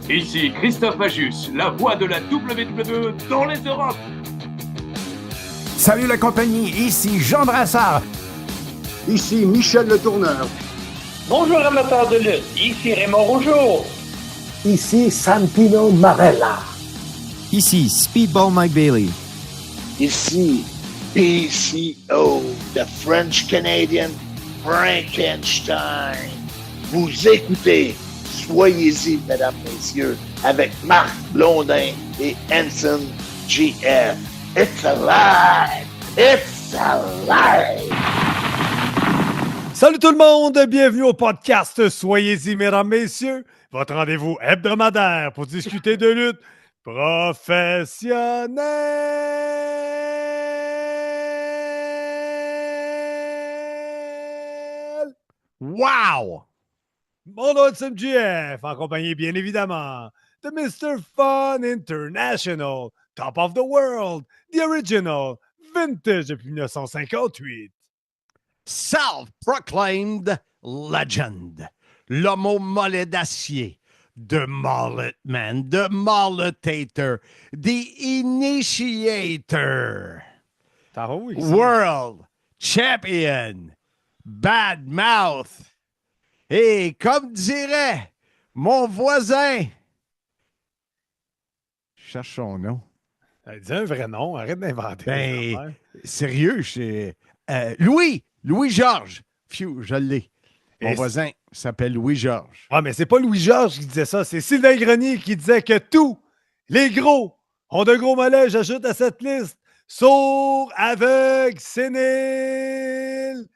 Ici Christophe Majus, la voix de la WWE dans les Europes. Salut la compagnie, ici Jean Brassard. Ici Michel Le Tourneur. Bonjour amateurs de lutte, ici Raymond Rougeau. Ici Santino Marella. Ici Speedball Mike Bailey. Ici PCO, the French Canadian Frankenstein. Vous écoutez Soyez-y, mesdames, messieurs, avec Marc Blondin et Hanson GF. It's alive! It's alive! Salut tout le monde, bienvenue au podcast Soyez-y, mesdames, messieurs, votre rendez-vous hebdomadaire pour discuter de lutte professionnelle. Wow! Mon nom est MGF, en compagnie bien évidemment de Mr. Fun International, Top of the World, The Original, Vintage depuis 1958. Self-proclaimed legend. L'homme au mollet d'acier. The Mullet Man. The Mulletator. The Initiator. World Champion. Bad Mouth. Et comme dirait mon voisin, cherche son nom. Dis un vrai nom, arrête d'inventer. Sérieux, Louis-Georges. Phew, je l'ai. Mon voisin s'appelle Louis-Georges. Ah, mais c'est pas Louis-Georges qui disait ça, c'est Sylvain Grenier qui disait que tous les gros ont de gros mollets, j'ajoute à cette liste. Sourds, aveugles, séniles,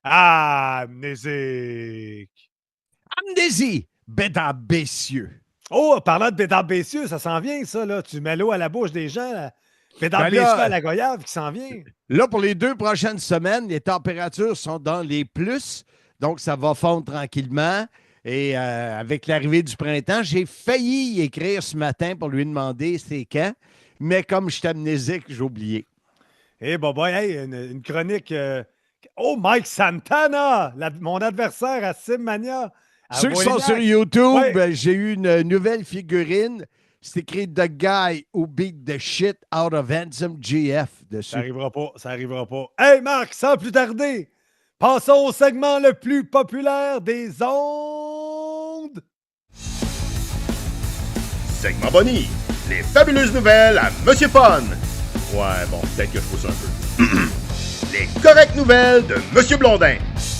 amnésiques. Amnésie, bédard bessieux. Oh, parlant de bédard bessieux, ça s'en vient, ça, là. Tu mets l'eau à la bouche des gens, là. Bédard bessieux à la goyave qui s'en vient. Là, pour les 2 prochaines semaines, les températures sont dans les plus, donc ça va fondre tranquillement. Et avec l'arrivée du printemps, j'ai failli y écrire ce matin pour lui demander c'est quand, mais comme je suis amnésique, j'ai oublié. Eh, boy, hey, une chronique... Oh, Mike Santana, mon adversaire à Simmania. Ceux qui sont sur YouTube, j'ai eu une nouvelle figurine. C'est écrit The Guy Who Beat the Shit Out of Handsome GF dessus. Ça arrivera pas. Hey Marc, sans plus tarder, passons au segment le plus populaire des ondes. Segment Bonnie, les fabuleuses nouvelles à Monsieur Fun. Ouais, bon, peut-être que je pousse un peu. Les correctes nouvelles de Monsieur Blondin.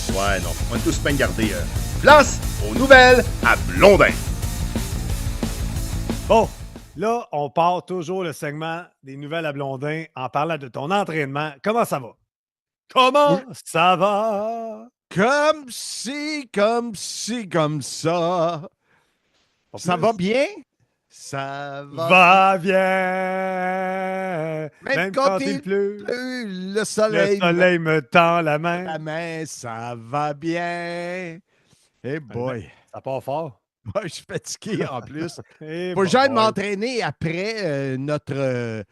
Ouais, non, on est tous bien gardés. Place aux nouvelles à Blondin. Bon, là, on part toujours le segment des nouvelles à Blondin en parlant de ton entraînement. Comment ça va? Comment ça va? Comme ça. Ça va bien? Ça va bien. Même quand il pleut, le soleil me tend la main. La main, ça va bien. Eh boy. Ça part fort. Ouais, je suis fatigué en plus. Faut que j'aille m'entraîner après notre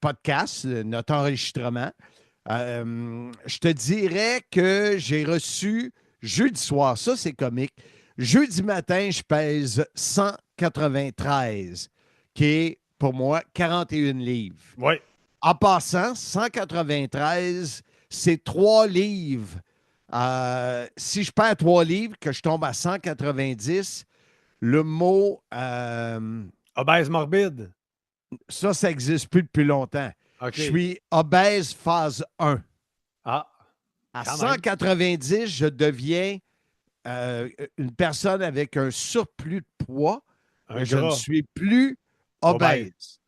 podcast, notre enregistrement. Je te dirais que j'ai reçu jeudi soir, ça c'est comique. Jeudi matin, je pèse 193, qui est pour moi 41 livres. Oui. En passant, 193, c'est 3 livres. Si je perds 3 livres, que je tombe à 190, le mot... obèse morbide. Ça n'existe plus depuis longtemps. Okay. Je suis obèse phase 1. Ah. À 190, je deviens une personne avec un surplus de poids. Je ne suis plus obèse.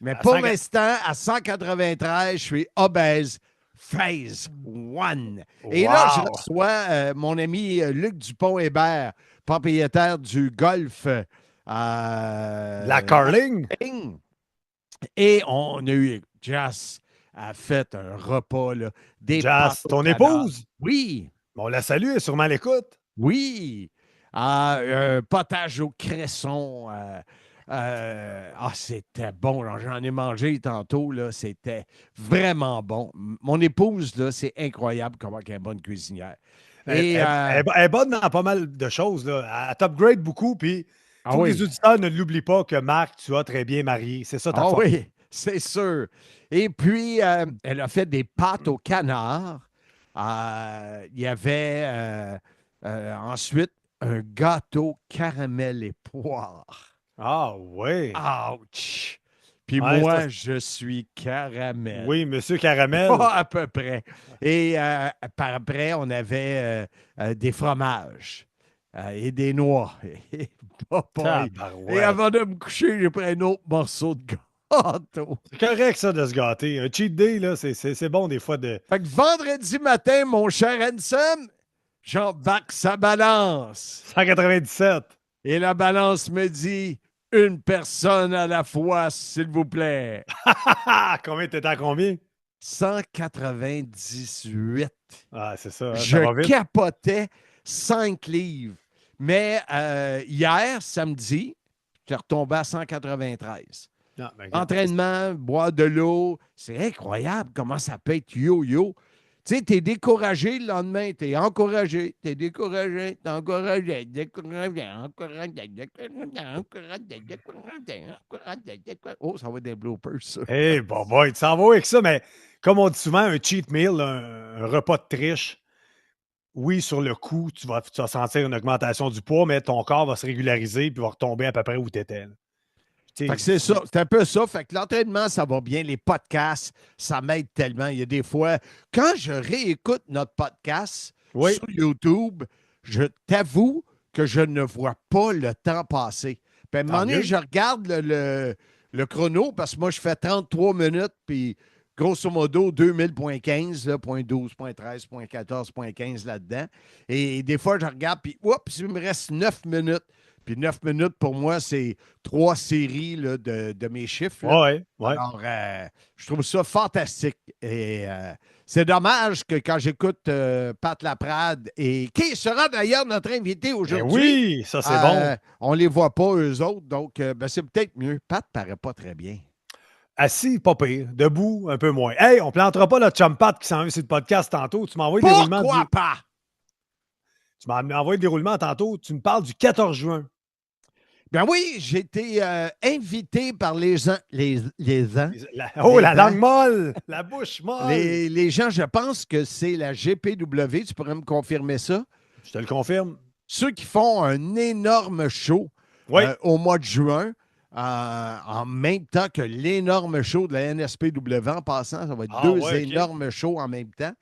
Mais pour l'instant, à 193, je suis obèse phase 1. Et là, je reçois mon ami Luc Dupont-Hébert, propriétaire du golf. La Carling. Et on a eu... Jazz a fait un repas. Là, des Jazz, ton épouse? Oui. On la salue, elle est sûrement à l'écoute. Oui. Un potage au cresson. C'était bon. J'en ai mangé tantôt. Là, c'était vraiment bon. Mon épouse, là, c'est incroyable comment elle est bonne cuisinière. Elle est bonne dans pas mal de choses. Là. Elle t'upgrade beaucoup. Puis Tous les auditeurs ne l'oublient pas que Marc, tu as très bien marié. C'est ça ta forme. Oui, c'est sûr. Et puis, elle a fait des pâtes au canard. Il y avait ensuite un gâteau caramel et poire. Ah oui. Ouch! Puis Ouais, moi, je suis caramel. Oui, monsieur Caramel. Pas à peu près. Et par après, on avait des fromages et des noix. Et avant de me coucher, j'ai pris un autre morceau de gâteau. C'est correct, ça, de se gâter. Un cheat day, là, c'est bon des fois de... Fait que vendredi matin, mon cher Hanson, j'embarque sa balance. 197. Et la balance me dit une personne à la fois, s'il vous plaît. Combien t'étais à combien? 198. Ah, c'est ça. Je capotais 5 livres. Mais hier, samedi, j'ai retombé à 193. Ah, ben, Entraînement, boire de l'eau. C'est incroyable comment ça peut être yo-yo. Tu sais, t'es découragé le lendemain, t'es encouragé, t'es découragé, t'es encouragé, découragé, encouragé, découragé. Oh, ça va être des bloopers, ça. Hey, boy, tu s'en vas avec ça, mais comme on dit souvent, un cheat meal, un repas de triche, oui, sur le coup, tu vas sentir une augmentation du poids, mais ton corps va se régulariser puis va retomber à peu près où tu étais. Fait que c'est ça, c'est un peu ça. Fait que l'entraînement, ça va bien. Les podcasts, ça m'aide tellement. Il y a des fois, quand je réécoute notre podcast sur YouTube, je t'avoue que je ne vois pas le temps passer. Puis à un moment donné, je regarde le chrono parce que moi, je fais 33 minutes, puis grosso modo, 2000.15, 0.12, 0.13, 0.14, 0.15 là-dedans. Et des fois, je regarde, puis oups, il me reste 9 minutes. Puis 9 minutes, pour moi, c'est 3 séries là, de mes chiffres. Oui. Alors, je trouve ça fantastique. Et c'est dommage que quand j'écoute Pat Laprade, et qui sera d'ailleurs notre invité aujourd'hui. Oui, ça c'est bon. On ne les voit pas, eux autres. Donc, c'est peut-être mieux. Pat ne paraît pas très bien. Assis, pas pire. Debout, un peu moins. Hey, on ne plantera pas notre chum Pat qui s'en va sur le podcast tantôt. Tu m'as envoyé le déroulement. Pourquoi pas? Tu m'as envoyé le déroulement tantôt. Tu me parles du 14 juin. Ben oui, j'ai été invité par les gens. La langue molle, la bouche molle. Les gens, je pense que c'est la GPW. Tu pourrais me confirmer ça? Je te le confirme. Ceux qui font un énorme show au mois de juin, en même temps que l'énorme show de la NSPW en passant. Ça va être énormes shows en même temps.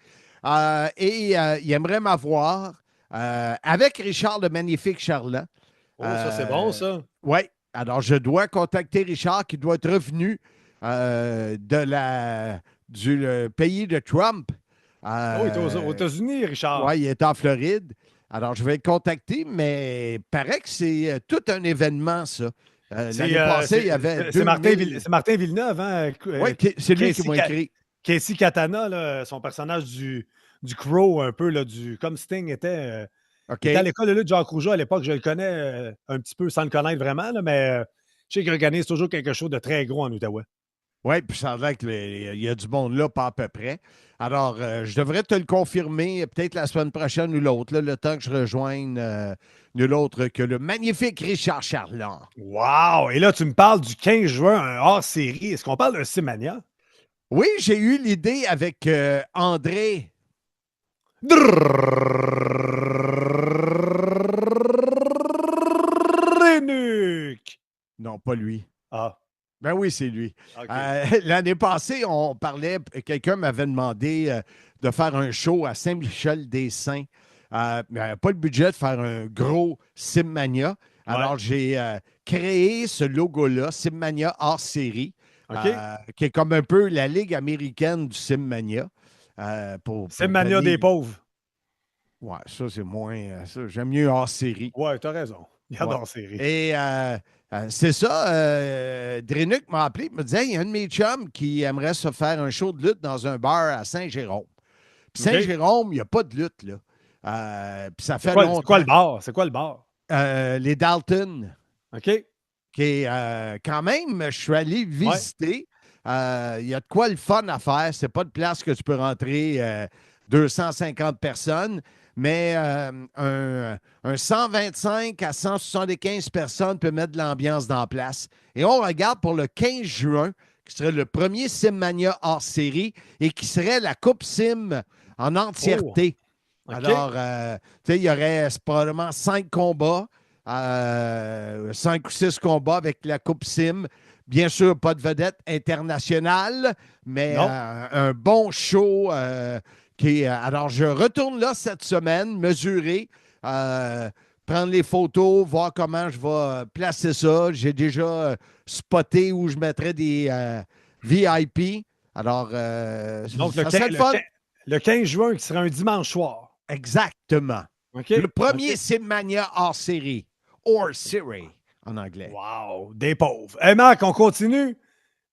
Et il aimerait m'avoir avec Richard le Magnifique Charland. Oh, ça, c'est bon, ça. Oui. Alors, je dois contacter Richard qui doit être revenu du pays de Trump. Il est aux États-Unis, Richard. Oui, il est en Floride. Alors, je vais le contacter, mais il paraît que c'est tout un événement, ça. L'année passée, il y avait... C'est Martin Villeneuve, hein? Oui, c'est lui qui m'a écrit. Casey Katana, là, son personnage du Crow, un peu, là, comme Sting était... Il était à l'école de lutte Jacques Rougeau à l'époque, je le connais un petit peu sans le connaître vraiment, là, mais je sais qu'il organise toujours quelque chose de très gros en Outaouais. Oui, puis ça a l'air qu'il y a du monde là, pas à peu près. Alors, je devrais te le confirmer peut-être la semaine prochaine ou l'autre, le temps que je rejoigne nul autre que le magnifique Richard Charland. Wow! Et là, tu me parles du 15 juin, un hors-série. Est-ce qu'on parle d'un Simania? Oui, j'ai eu l'idée avec André. Non, pas lui. Ah. Ben oui, c'est lui. Okay. L'année passée, on parlait, quelqu'un m'avait demandé de faire un show à Saint-Michel-des-Saints. Mais pas le budget de faire un gros Simmania. Alors, j'ai créé ce logo-là, Simmania hors série, qui est comme un peu la ligue américaine du Simmania. Simmania des pauvres. Ouais, ça, c'est moins... ça, j'aime mieux hors série. Ouais, t'as raison. Regarde hors série. Et c'est ça, Drenuk m'a appelé, il me disait, il y a un de mes chums qui aimerait se faire un show de lutte dans un bar à Saint-Jérôme. Puis Saint-Jérôme, il n'y a pas de lutte, là. Puis ça fait longtemps. C'est quoi le bar? Les Dalton. OK. Qui est quand même, je suis allé visiter. Il y a de quoi le fun à faire. C'est pas de place que tu peux rentrer 250 personnes. mais un 125 à 175 personnes peut mettre de l'ambiance dans la place. Et on regarde pour le 15 juin, qui serait le premier Simmania hors série et qui serait la Coupe Sim en entièreté. OK. Alors, il y aurait probablement 5 combats, 5 ou 6 combats avec la Coupe Sim. Bien sûr, pas de vedette internationale, mais un bon show. Alors, je retourne là cette semaine, mesurer, prendre les photos, voir comment je vais placer ça. J'ai déjà spoté où je mettrais des VIP. Alors, Donc, ça serait le fun. Le 15 juin, qui sera un dimanche soir. Exactement. Okay. Le premier Simmania hors série. Hors série, en anglais. Wow, des pauvres. Hey Marc, on continue.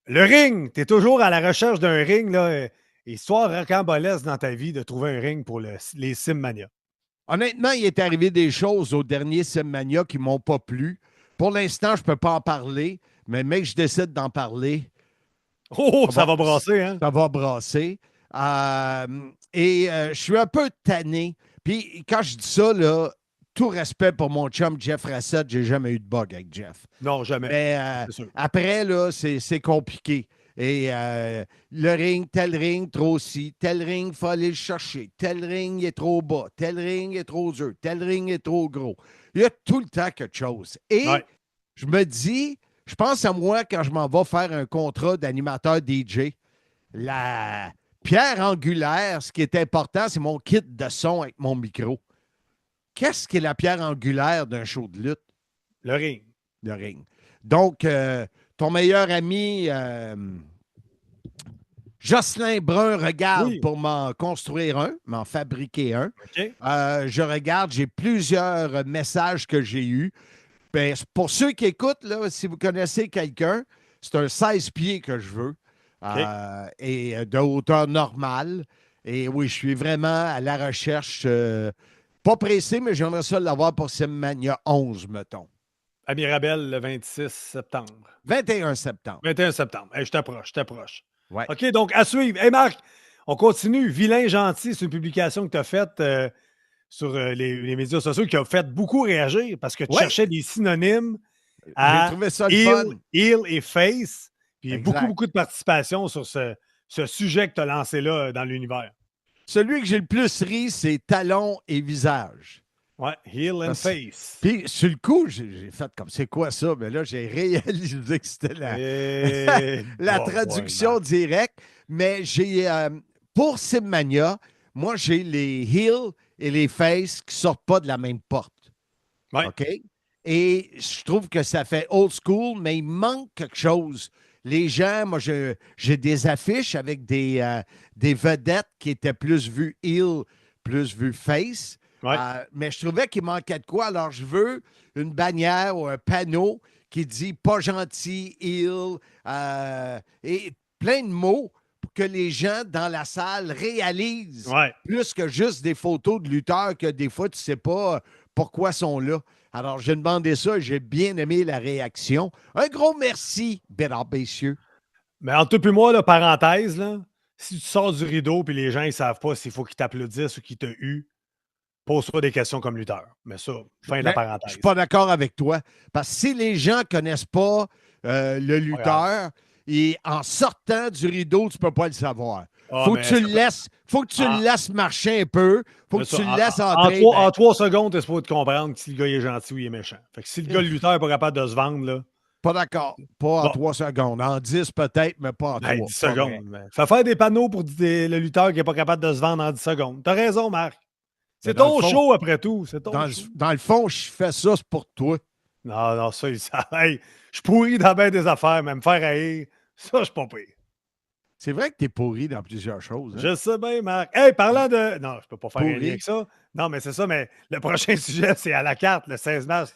Le ring, tu es toujours à la recherche d'un ring, là. Histoire rocambolesque dans ta vie de trouver un ring pour les Simmania. Honnêtement, il est arrivé des choses au dernier Simmania qui ne m'ont pas plu. Pour l'instant, je ne peux pas en parler, mais mec, je décide d'en parler. Oh, ça va brasser, hein? Ça va brasser. Je suis un peu tanné. Puis quand je dis ça, là, tout respect pour mon chum Jeff Rassett, j'ai jamais eu de bug avec Jeff. Non, jamais. Mais après, là, c'est compliqué. Et le ring, tel ring, trop ci, tel ring, il faut aller le chercher. Tel ring est trop bas, tel ring est trop dur, tel ring est trop gros. Il y a tout le temps quelque chose. Et je me dis, je pense à moi quand je m'en vais faire un contrat d'animateur DJ. La pierre angulaire, ce qui est important, c'est mon kit de son avec mon micro. Qu'est-ce qui est la pierre angulaire d'un show de lutte? Le ring. Le ring. Donc, ton meilleur ami, Jocelyn Brun, regarde pour m'en construire un, m'en fabriquer un. Okay. Je regarde, j'ai plusieurs messages que j'ai eus. Ben, pour ceux qui écoutent, là, si vous connaissez quelqu'un, c'est un 16 pieds que je veux. Et de hauteur normale. Et oui, je suis vraiment à la recherche, pas pressé, mais j'aimerais ça l'avoir pour Simmania 11, mettons. À Mirabel, le 26 septembre. 21 septembre. 21 septembre. Hey, je t'approche. Ouais. OK, donc à suivre. Hey Marc, on continue. Vilain Gentil, c'est une publication que tu as faite sur les médias sociaux qui a fait beaucoup réagir parce que tu cherchais des synonymes à J'ai trouvé ça heel et face. Puis beaucoup de participation sur ce sujet que tu as lancé là dans l'univers. Celui que j'ai le plus ri, c'est talon et visage. Ouais, heel and face. Puis, sur le coup, j'ai fait comme, c'est quoi ça? Mais là, j'ai réalisé que c'était la traduction directe. Mais j'ai, pour Simmania, moi, j'ai les heel et les face qui ne sortent pas de la même porte. Ouais. OK? Et je trouve que ça fait old school, mais il manque quelque chose. Les gens, moi, j'ai des affiches avec des vedettes qui étaient plus vues heel, plus vues face. Ouais. Mais je trouvais qu'il manquait de quoi. Alors, je veux une bannière ou un panneau qui dit « pas gentil, heel » et plein de mots pour que les gens dans la salle réalisent plus que juste des photos de lutteurs que des fois, tu ne sais pas pourquoi ils sont là. Alors, j'ai demandé ça et j'ai bien aimé la réaction. Un gros merci, mesdames, messieurs. Mais entre toi et moi, là, parenthèse, là, si tu sors du rideau et les gens ne savent pas s'il faut qu'ils t'applaudissent ou qu'ils te huent, pose-toi des questions comme lutteur. Mais ça, fin de la parenthèse. Je ne suis pas d'accord avec toi. Parce que si les gens ne connaissent pas le lutteur, et en sortant du rideau, tu ne peux pas le savoir. Faut que tu le laisses marcher un peu. Faut que tu le laisses entrer. En 3 secondes, tu es supposé te comprendre si le gars est gentil ou il est méchant. Fait que si le gars, le lutteur, n'est pas capable de se vendre, là. Pas d'accord. Pas en 3 secondes. En 10 peut-être, mais pas en 3. 10 secondes. Fais faire des panneaux pour le lutteur qui n'est pas capable de se vendre en 10 secondes. T'as raison, Marc. C'est ton show après tout. Dans le fond, je fais ça, c'est pour toi. Non, ça, il savent. Hey, je pourris dans bien des affaires, mais me faire haïr, ça, je suis pas pire. C'est vrai que tu es pourri dans plusieurs choses. Hein? Je sais bien, Marc. Hey, parlant de. Non, je peux pas faire un lien avec ça. Non, mais c'est ça, mais le prochain sujet, c'est à la carte, le 16 mars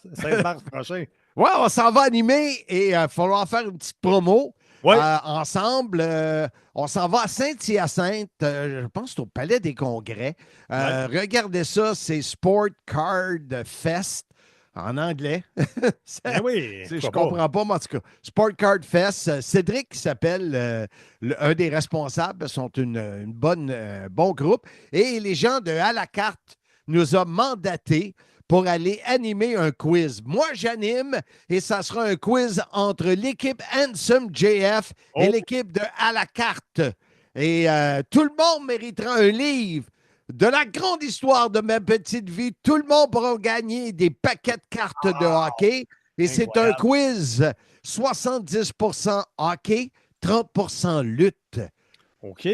prochain. Ouais, on s'en va animer et il va falloir faire une petite promo. Ouais. Ensemble, on s'en va à Saint-Hyacinthe, je pense que c'est au Palais des Congrès. Regardez ça, c'est Sport Card Fest en anglais. Je comprends pas, mais en tout cas, Sport Card Fest. Cédric, qui s'appelle un des responsables, sont un bon groupe. Et les gens de À la carte nous a mandatés pour aller animer un quiz. Moi, j'anime et ça sera un quiz entre l'équipe Handsome JF et l'équipe de À la carte. Et tout le monde méritera un livre de la grande histoire de ma petite vie. Tout le monde pourra gagner des paquets de cartes de hockey. Et c'est un quiz 70% hockey, 30% lutte. OK,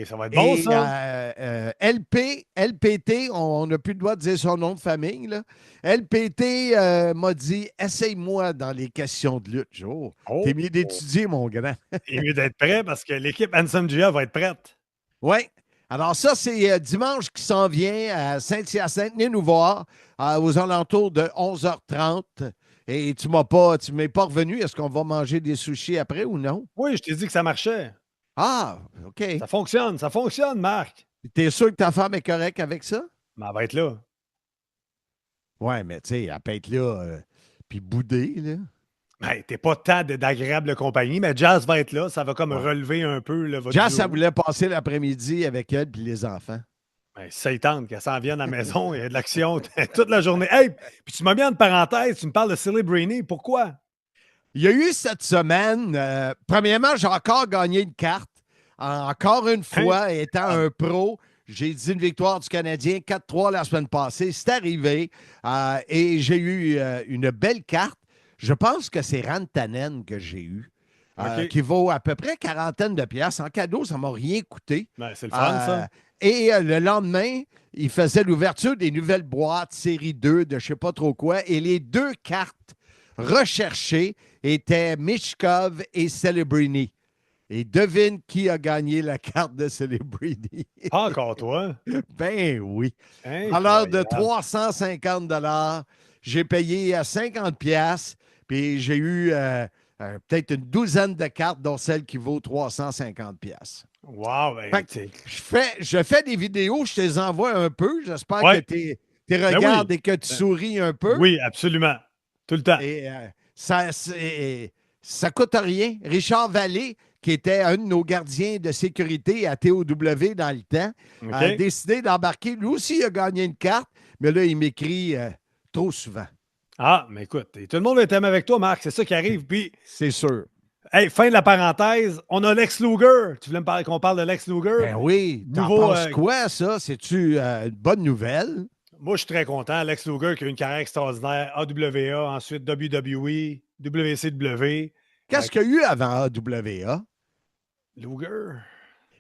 ça va être bon, ça. LPT, on n'a plus le droit de dire son nom de famille. Là. LPT m'a dit « Essaye-moi dans les questions de lutte, Joe. T'es mieux d'étudier, mon grand. » Il est mieux d'être prêt parce que l'équipe Handsome GF va être prête. Oui. Alors ça, c'est dimanche qui s'en vient à Saint-Hyacinthe. Venez nous voir aux alentours de 11h30. Et tu ne m'es pas revenu. Est-ce qu'on va manger des sushis après ou non? Oui, je t'ai dit que ça marchait. Ah, OK. Ça fonctionne, Marc. T'es sûr que ta femme est correcte avec ça? Mais elle va être là. Ouais, mais tu sais, elle peut être là puis bouder, là. Ben, t'es pas tant d'agréable compagnie, mais Jazz va être là. Ça va comme relever un peu votre Jazz, duo. ça voulait passer l'après-midi avec elle et les enfants. Ben, si ça y tente, qu'elle s'en vienne à la maison, il y a de l'action toute la journée. Hey, puis tu m'as mis en parenthèse, tu me parles de Celebrini. Pourquoi? Il y a eu cette semaine, premièrement, j'ai encore gagné une carte. Encore une fois, étant un pro, j'ai dit une victoire du Canadien, 4-3 la semaine passée. C'est arrivé et j'ai eu une belle carte. Je pense que c'est Rantanen que j'ai eu, qui vaut à peu près quarantaine de piastres. En cadeau, ça ne m'a rien coûté. Ben, c'est le fun, ça. Et le lendemain, il faisait l'ouverture des nouvelles boîtes série 2 de je ne sais pas trop quoi. Et les deux cartes recherchées étaient Michkov et Celebrini. Et devine qui a gagné la carte de Celebrini. Pas encore toi. Ben oui. Alors, de 350 $, j'ai payé à 50 $, puis j'ai eu peut-être une douzaine de cartes, dont celle qui vaut 350 $. Wow! Ben, je fais des vidéos, je te les envoie un peu. J'espère que tu regardes et que tu souris un peu. Oui, absolument. Tout le temps. Et ça coûte rien. Richard Vallée, qui était un de nos gardiens de sécurité à TOW dans le temps, a décidé d'embarquer. Lui aussi, il a gagné une carte, mais là, il m'écrit trop souvent. Ah, mais écoute, tout le monde va t'aimer avec toi, Marc. C'est ça qui arrive. Puis, c'est sûr. Hey, fin de la parenthèse, on a Lex Luger. Tu voulais me parler qu'on parle de Lex Luger? Ben oui. T'en penses quoi, ça? C'est-tu une bonne nouvelle? Moi, je suis très content. Lex Luger qui a eu une carrière extraordinaire. AWA, ensuite WWE, WCW. Qu'est-ce qu'il y a eu avant AWA? Luger.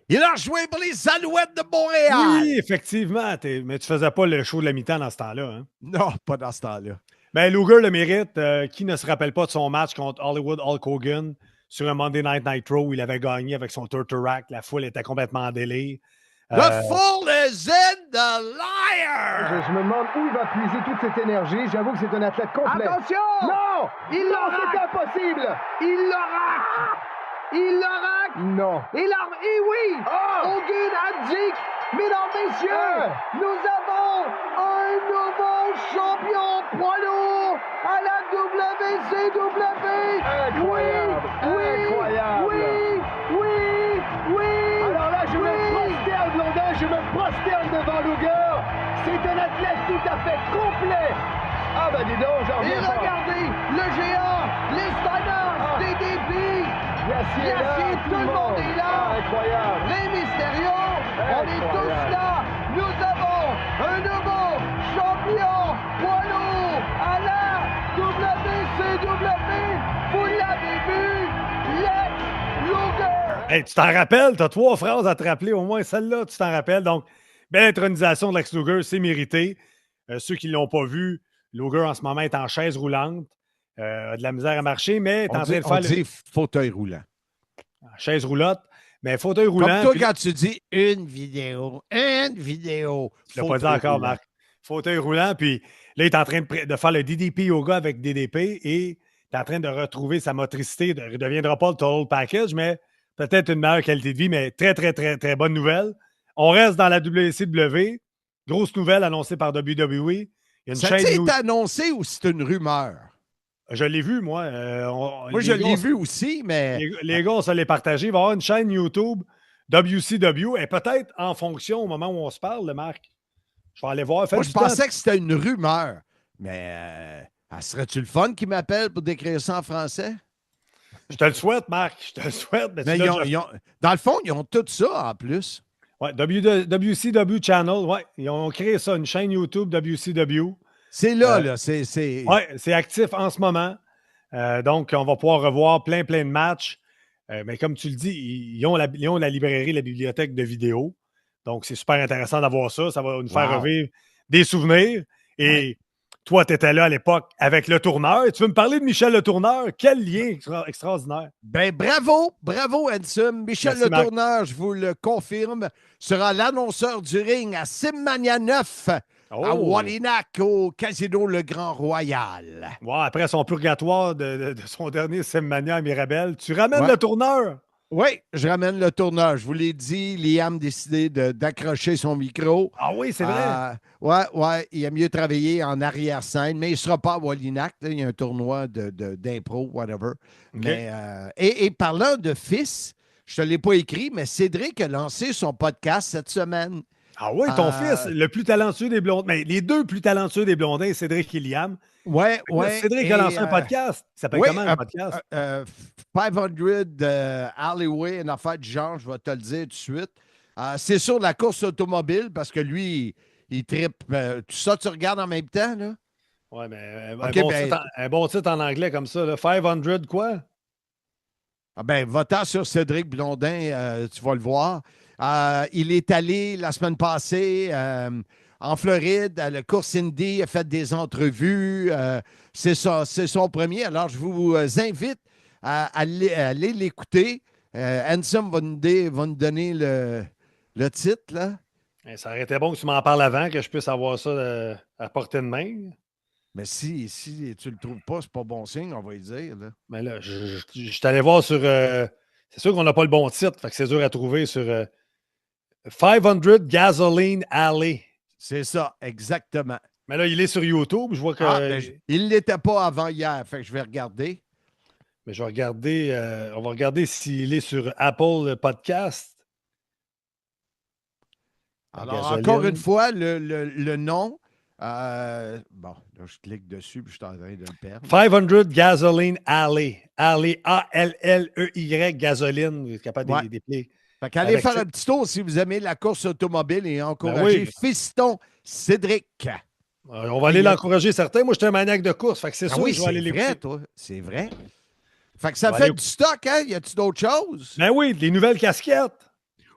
Il a joué pour les Alouettes de Montréal. Oui, effectivement. Mais tu faisais pas le show de la mi-temps dans ce temps-là. Hein? Non, pas dans ce temps-là. Ben, Luger le mérite. Qui ne se rappelle pas de son match contre Hollywood Hulk Hogan sur un Monday Night Nitro où il avait gagné avec son Turturac. La foule était complètement en délire. The fool is in the liar! Je me demande où il va puiser toute cette énergie. J'avoue que c'est un athlète complet. Attention! Non! C'est impossible! Il le raque! Non. Et oui! Hogan a dit, mesdames, messieurs, nous avons un nouveau champion poids lourd à la WCW! Incroyable! Oui! Alors là, je me prosterne, Blondin, je me prosterne devant Luger. C'est un athlète tout à fait complet. Ah ben dis donc, j'en reviens pas. Et regardez, le géant, les Steiners, DDP, Yassine, tout le monde est là. Incroyable. Les Mysterio, on est tous là. Nous avons un nouveau champion poids lourd à la WCW. Vous l'avez vu, Lex Luger. Hey, tu t'en rappelles? Tu as 3 phrases à te rappeler, au moins celle-là, tu t'en rappelles. Donc, belle intronisation de Lex Luger, c'est mérité. Ceux qui ne l'ont pas vu, Luger en ce moment est en chaise roulante. A de la misère à marcher, mais est en train de faire. On dit fauteuil roulant. Chaise roulotte, mais fauteuil roulant. Comme toi, quand tu dis une vidéo. Tu ne l'as pas dit encore, Marc. Fauteuil roulant, puis là, il est en train de faire le DDP yoga avec DDP et il est en train de retrouver sa motricité. Il ne deviendra pas le total package, mais peut-être une meilleure qualité de vie, mais très, très, très, très bonne nouvelle. On reste dans la WCW. Grosse nouvelle annoncée par WWE. Ça a-t-il annoncé ou c'est une rumeur? Je l'ai vu, moi. Moi, je l'ai vu aussi, mais... Les gars, on se l'est partagé. Il va y avoir une chaîne YouTube WCW et peut-être en fonction au moment où on se parle, Marc. Je vais aller voir. Moi, je pensais que c'était une rumeur. Mais serait-tu le fun qu'il m'appelle pour décrire ça en français? Je te le souhaite, Marc. Je te le souhaite. Mais dans le fond, ils ont tout ça en plus. Oui, WCW Channel. Oui, ils ont créé ça, une chaîne YouTube WCW. C'est là, là. Oui, c'est actif en ce moment. Donc, on va pouvoir revoir plein de matchs. Mais comme tu le dis, ils ont la librairie, la bibliothèque de vidéos. Donc, c'est super intéressant d'avoir ça. Ça va nous faire revivre des souvenirs. Et toi, tu étais là à l'époque avec Le Tourneur. Tu veux me parler de Michel Le Tourneur? Quel lien extraordinaire. Ben bravo, Handsome. Michel Le Tourneur, je vous le confirme, sera l'annonceur du ring à Simmania 9 à Wallinac au Casino Le Grand Royal. Après son purgatoire de son dernier Simmania à Mirabel, tu ramènes Le Tourneur? Oui, je ramène Le Tourneur. Je vous l'ai dit, Liam a décidé d'accrocher son micro. Ah oui, c'est vrai. Ouais, il a mieux travaillé en arrière-scène, mais il ne sera pas à Wallinac. Il y a un tournoi d'impro, whatever. Okay. Mais, et parlant de fils, je ne te l'ai pas écrit, mais Cédric a lancé son podcast cette semaine. Ah oui, ton fils, le plus talentueux des Blondins. Mais les deux plus talentueux des Blondins, Cédric et Liam. Ouais. Cédric a lancé un podcast. Il s'appelle comment le podcast? 500 Alleyway, une affaire du genre, je vais te le dire tout de suite. C'est sur la course automobile parce que lui, il trippe. Tout ça, tu regardes en même temps, là? Oui, mais un bon titre en anglais comme ça, là. 500 quoi? Ah ben, va-t'en sur Cédric Blondin, tu vas le voir. Il est allé la semaine passée en Floride, à la course Indy, il a fait des entrevues. C'est son premier. Alors, je vous invite à aller l'écouter. Handsome va nous donner le titre, là. Ça aurait été bon que tu m'en parles avant, que je puisse avoir ça à portée de main. Mais si tu le trouves pas, c'est pas bon signe, on va le dire, là. Mais là, je suis allé voir sur... c'est sûr qu'on n'a pas le bon titre, fait que c'est dur à trouver sur 500 Gasoline Alley. C'est ça, exactement. Mais là, il est sur YouTube. Je vois que... il ne l'était pas avant hier, fait que je vais regarder. Mais je vais regarder... on va regarder s'il est sur Apple Podcast. Alors, encore une fois, le nom... bon, là, je clique dessus puis je suis en train de le perdre. 500 Gasoline Alley. Alley, A-L-L-E-Y, gasoline. Vous êtes capable d'épeler. Fait qu'allez faire un petit tour si vous aimez la course automobile et encourager Fiston Cédric. On va aller l'encourager, certains. Moi, je suis un maniaque de course. Fait que c'est sûr que je vais aller l'écouter. Toi. C'est vrai. Fait que ça fait du stock, hein? Y a-tu d'autres choses? Ben oui, des nouvelles casquettes.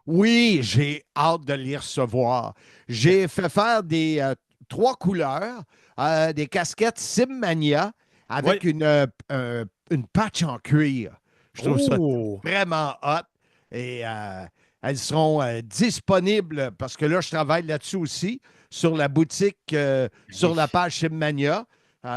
Oui, j'ai hâte de les recevoir. J'ai fait faire des 3 couleurs, des casquettes Simmania avec une patch en cuir. Je trouve ça vraiment hot. Et elles seront disponibles, parce que là, je travaille là-dessus aussi, sur la boutique, sur la page Simmania. Il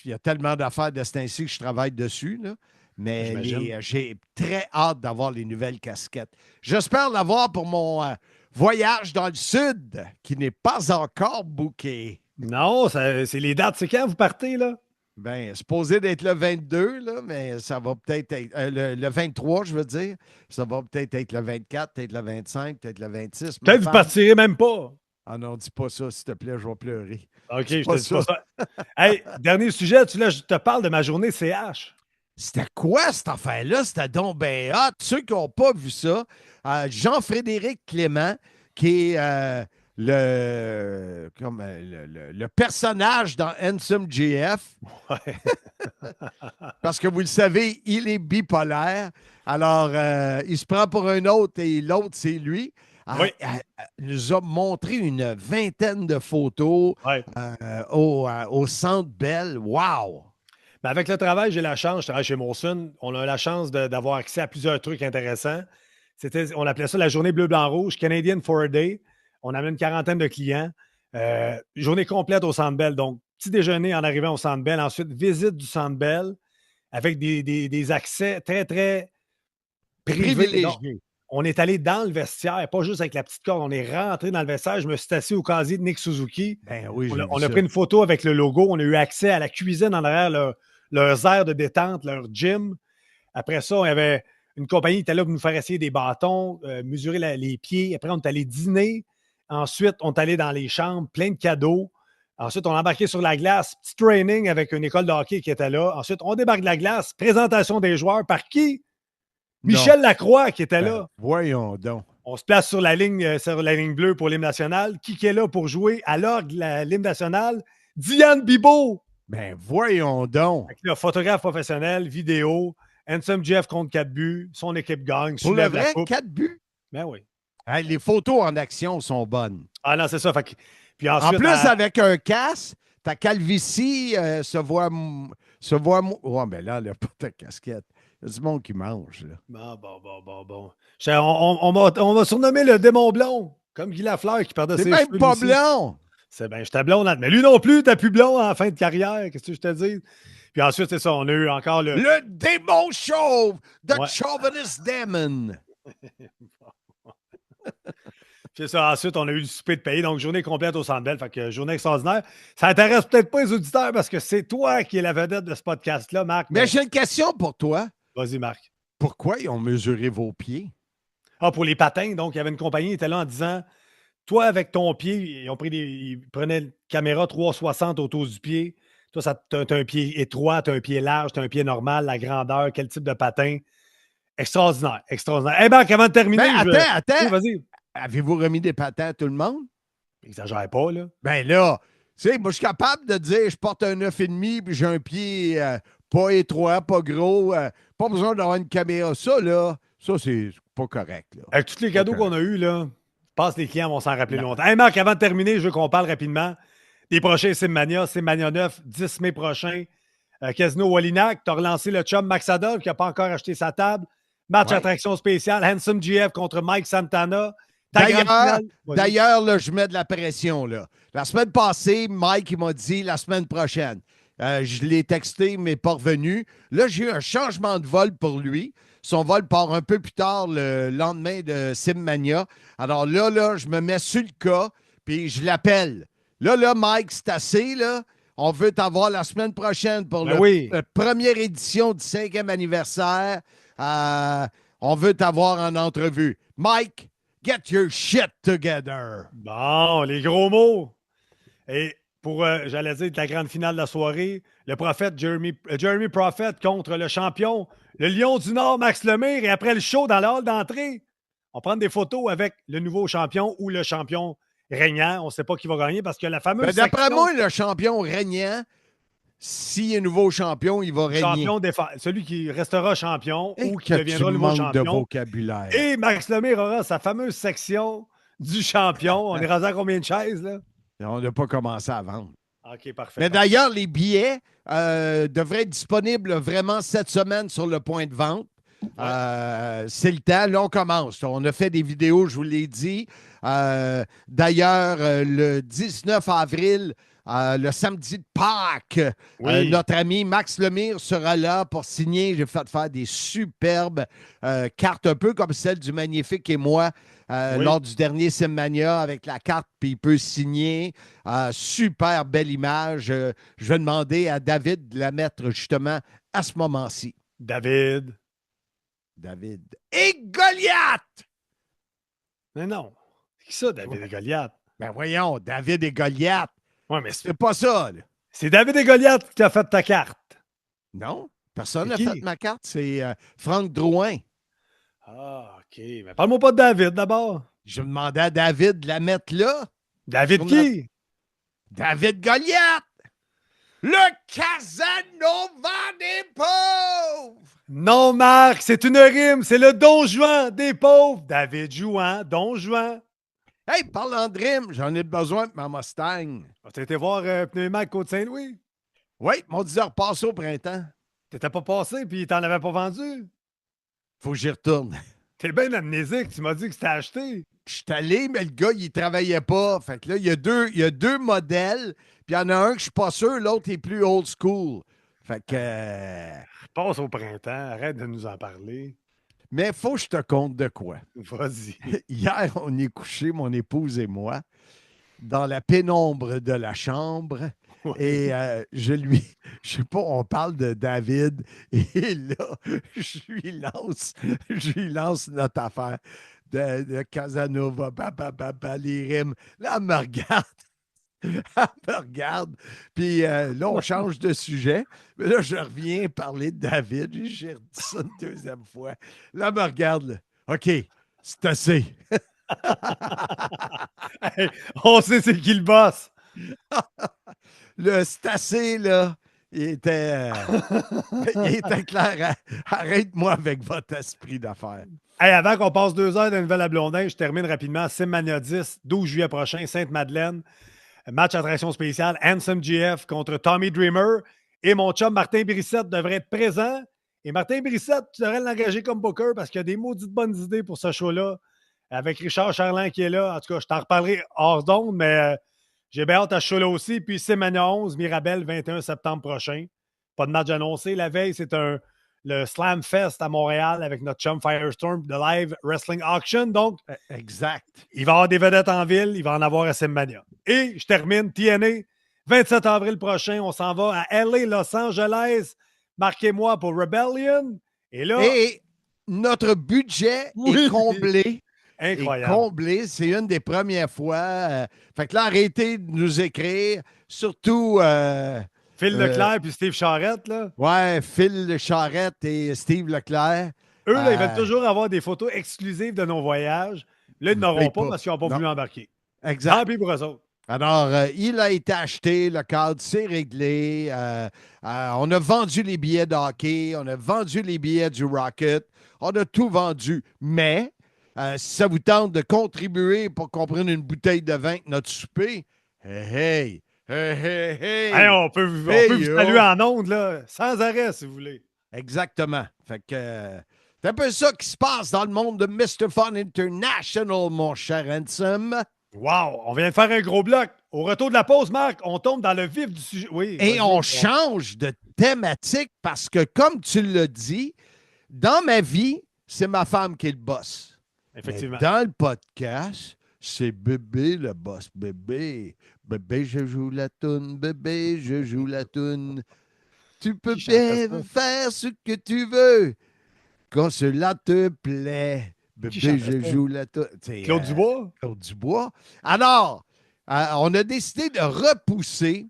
y a tellement d'affaires de ce temps-ci que je travaille dessus, là. Mais j'ai très hâte d'avoir les nouvelles casquettes. J'espère l'avoir pour mon voyage dans le sud, qui n'est pas encore booké. Non, c'est les dates. C'est quand vous partez, là? Bien, supposé d'être le 22, là, mais ça va peut-être être le 23, je veux dire. Ça va peut-être être le 24, peut-être le 25, peut-être le 26. Peut-être que vous partirez même pas. Ah non, dis pas ça, s'il te plaît, je vais pleurer. OK, je te dis pas ça. Hey, dernier sujet, je te parle de ma journée CH. C'était quoi cette affaire-là? C'était donc ben hot. Ceux qui n'ont pas vu ça, Jean-Frédéric Clément, qui est le personnage dans Handsome GF. Ouais. Parce que vous le savez, il est bipolaire. Alors, il se prend pour un autre et l'autre, c'est lui. Il nous a montré une vingtaine de photos au Centre Bell. Wow! Mais avec le travail, j'ai la chance, je travaille chez Molson, on a la chance d'avoir accès à plusieurs trucs intéressants. On appelait ça la journée bleu-blanc-rouge, Canadian for a Day. On avait une quarantaine de clients. Journée complète au Centre Bell. Donc, petit déjeuner en arrivant au Centre Bell. Ensuite, visite du Centre Bell avec des accès très, très privés. Donc, on est allé dans le vestiaire, pas juste avec la petite corde. On est rentré dans le vestiaire. Je me suis assis au casier de Nick Suzuki. Ben oui, on a pris une photo avec le logo. On a eu accès à la cuisine en arrière, leurs aires de détente, leur gym. Après ça, il y avait une compagnie qui était là pour nous faire essayer des bâtons, mesurer les pieds. Après, on est allé dîner Ensuite, on est allé dans les chambres, plein de cadeaux. Ensuite, on a embarqué sur la glace, petit training avec une école de hockey qui était là. Ensuite, on débarque de la glace, présentation des joueurs par qui? Michel Lacroix qui était là. Voyons donc. On se place sur la ligne bleue pour l'hymne national. Qui est là pour jouer à l'orgue l'hymne national? Diane Bibeau. Ben voyons donc. Là, photographe professionnel, vidéo, Handsome Jeff compte 4 buts, son équipe gagne. Pour le vrai, 4 buts? Ben oui. Hey, les photos en action sont bonnes. Ah non, c'est ça. Puis ensuite, en plus, avec un casque, ta calvitie se voit. Ouais, mais là, elle n'a pas ta casquette. Il y a du monde qui mange. Là. Bon. On m'a surnommé le démon blond, comme Guy Lafleur qui perdait ses cheveux. C'est même pas blond. C'est bien, j'étais blond. Mais lui non plus, t'as plus blond en fin de carrière. Qu'est-ce que je te dis? Puis ensuite, c'est ça, on a eu encore le... Le démon chauve! The Chauvinist Demon! C'est ça. Ensuite, on a eu le souper de pays. Donc, journée complète au Centre Bell. Fait que journée extraordinaire. Ça intéresse peut-être pas les auditeurs parce que c'est toi qui es la vedette de ce podcast-là, Marc. Mais j'ai une question pour toi. Vas-y, Marc. Pourquoi ils ont mesuré vos pieds? Ah, pour les patins. Donc, il y avait une compagnie qui était là en disant, toi, avec ton pied, ils prenaient une caméra 360 autour du pied. Toi, t'as un pied étroit, t'as un pied large, t'as un pied normal, la grandeur, quel type de patin. Extraordinaire. Hey, Marc, avant de terminer... Attends. Oui, vas-y. Avez-vous remis des patins à tout le monde? Exagère pas, là. Ben là, tu sais, moi, je suis capable de dire je porte un 9,5 puis j'ai un pied pas étroit, pas gros. Pas besoin d'avoir une caméra. Ça, c'est pas correct. Là. Avec tous les cadeaux qu'on a eus, là, je pense que les clients vont s'en rappeler longtemps. Hey, Marc, avant de terminer, je veux qu'on parle rapidement des prochains Simmania. Simmania 9, 10 mai prochain. Casino Wallinac, tu as relancé le chum Max Adolphe qui n'a pas encore acheté sa table. Match attraction spéciale. Handsome GF contre Mike Santana. D'ailleurs, là, je mets de la pression. Là. La semaine passée, Mike il m'a dit la semaine prochaine. Je l'ai texté, mais pas revenu. Là, j'ai eu un changement de vol pour lui. Son vol part un peu plus tard le lendemain de Simmania. Alors là, je me mets sur le cas, puis je l'appelle. Là, Mike, c'est assez, là. On veut t'avoir la semaine prochaine pour la première édition du 5e anniversaire. On veut t'avoir en entrevue. Mike, get your shit together. Bon, les gros mots. Et pour, j'allais dire, la grande finale de la soirée, le prophète Jeremy Prophet contre le champion, le Lion du Nord, Max Lemire. Et après le show dans la hall d'entrée, on prend des photos avec le nouveau champion ou le champion régnant. On ne sait pas qui va gagner parce que la fameuse d'après moi, le champion régnant, s'il est nouveau champion, il va régner. Celui qui restera champion ou qui deviendra le nouveau champion. De vocabulaire. Et Max Lemire aura sa fameuse section du champion. On est rendu à combien de chaises, là? On n'a pas commencé à vendre. OK, parfait. Mais d'ailleurs, les billets devraient être disponibles vraiment cette semaine sur le point de vente. C'est le temps. Là, on commence. On a fait des vidéos, je vous l'ai dit. D'ailleurs, le 19 avril, le samedi de Pâques, notre ami Max Lemire sera là pour signer. J'ai fait faire des superbes cartes, un peu comme celle du Magnifique et moi lors du dernier Simmania avec la carte, puis il peut signer. Super belle image. Je vais demander à David de la mettre justement à ce moment-ci. David. Et Goliath! Mais non. C'est qui ça, David et Goliath? Ben voyons, David et Goliath. Ouais, mais c'est pas ça, là. C'est David et Goliath qui t'a fait ta carte. Non, personne n'a fait ma carte. C'est Franck Drouin. Ah, OK. Mais parle-moi pas de David, d'abord. Je demandais à David de la mettre là. David qui? David Goliath! Le Casanova des pauvres! Non, Marc, c'est une rime. C'est le Don Juan des pauvres. David Jouan, Don Juan. Hey, parlant de rime, j'en ai besoin de ma Mustang. Tu as été voir Pneumac Côte-Saint-Louis? Oui, m'ont dit de repasser au printemps. T'étais pas passé, puis t'en avais pas vendu? Faut que j'y retourne. T'es bien amnésique, tu m'as dit que c'était acheté. Je suis allé, mais le gars, il travaillait pas. Fait que là, il y a deux modèles, puis il y en a un que je suis pas sûr, l'autre est plus old school. Fait que... Passe au printemps, arrête de nous en parler. Mais faut que je te conte de quoi. Vas-y. Hier, on est couchés, mon épouse et moi, dans la pénombre de la chambre. Et je sais pas, on parle de David. Et là, je lui lance notre affaire. de Casanova, les rimes. Là, elle me regarde. Elle me regarde. Puis là, on change de sujet. Mais là, je reviens parler de David. J'ai redit ça une deuxième fois. Là, elle me regarde. Là. OK, c'est assez. Hey, on sait c'est qui le boss. Le c'est assez, là, il était clair. Arrête-moi avec votre esprit d'affaires. Hey, avant qu'on passe 2 heures de nouvelles à Blondin, je termine rapidement. Simmania 10, 12 juillet prochain, Sainte-Madeleine. Match attraction spéciale, Handsome GF contre Tommy Dreamer. Et mon chum Martin Brissette devrait être présent. Et Martin Brissette, tu devrais l'engager comme booker parce qu'il y a des maudites bonnes idées pour ce show-là. Avec Richard Charland qui est là. En tout cas, je t'en reparlerai hors d'onde, mais j'ai bien hâte à ce show-là aussi. Puis Simmania 11, Mirabel, 21 septembre prochain. Pas de match annoncé. La veille, c'est le Slam Fest à Montréal avec notre chum Firestorm de Live Wrestling Auction. Donc, exact. Il va y avoir des vedettes en ville, il va en avoir à Simmania. Et je termine, TNA, 27 avril prochain, on s'en va à LA, Los Angeles. Marquez-moi pour Rebellion. Et là... Et notre budget est comblé. Incroyable. Est comblé. C'est une des premières fois. Fait que là, arrêtez de nous écrire. Surtout... Phil Leclerc puis Steve Charrette, là. Ouais, Phil Charrette et Steve Leclerc. Eux, là, ils veulent toujours avoir des photos exclusives de nos voyages. Là, ils n'auront pas parce qu'ils n'ont pas voulu embarquer. Exact. Tant pis pour eux autres. Alors, il a été acheté, le cadre, c'est réglé. On a vendu les billets de hockey, on a vendu les billets du Rocket, on a tout vendu. Mais, si ça vous tente de contribuer pour qu'on prenne une bouteille de vin avec notre souper, hey! Hey, on peut vous saluer en ondes, là, sans arrêt, si vous voulez. Exactement. Fait que c'est un peu ça qui se passe dans le monde de Mr. Fun International, mon cher Handsome. Wow! On vient de faire un gros bloc. Au retour de la pause, Marc, on tombe dans le vif du sujet. Oui. Et on change de thématique parce que, comme tu l'as dit, dans ma vie, c'est ma femme qui est le boss. Effectivement. Mais dans le podcast, c'est bébé le boss. Bébé, je joue la toune. Bébé, je joue la toune. Tu peux bien faire ce que tu veux quand cela te plaît. Bébé, je joue la toune. Claude Dubois? Claude Dubois. Alors, on a décidé de repousser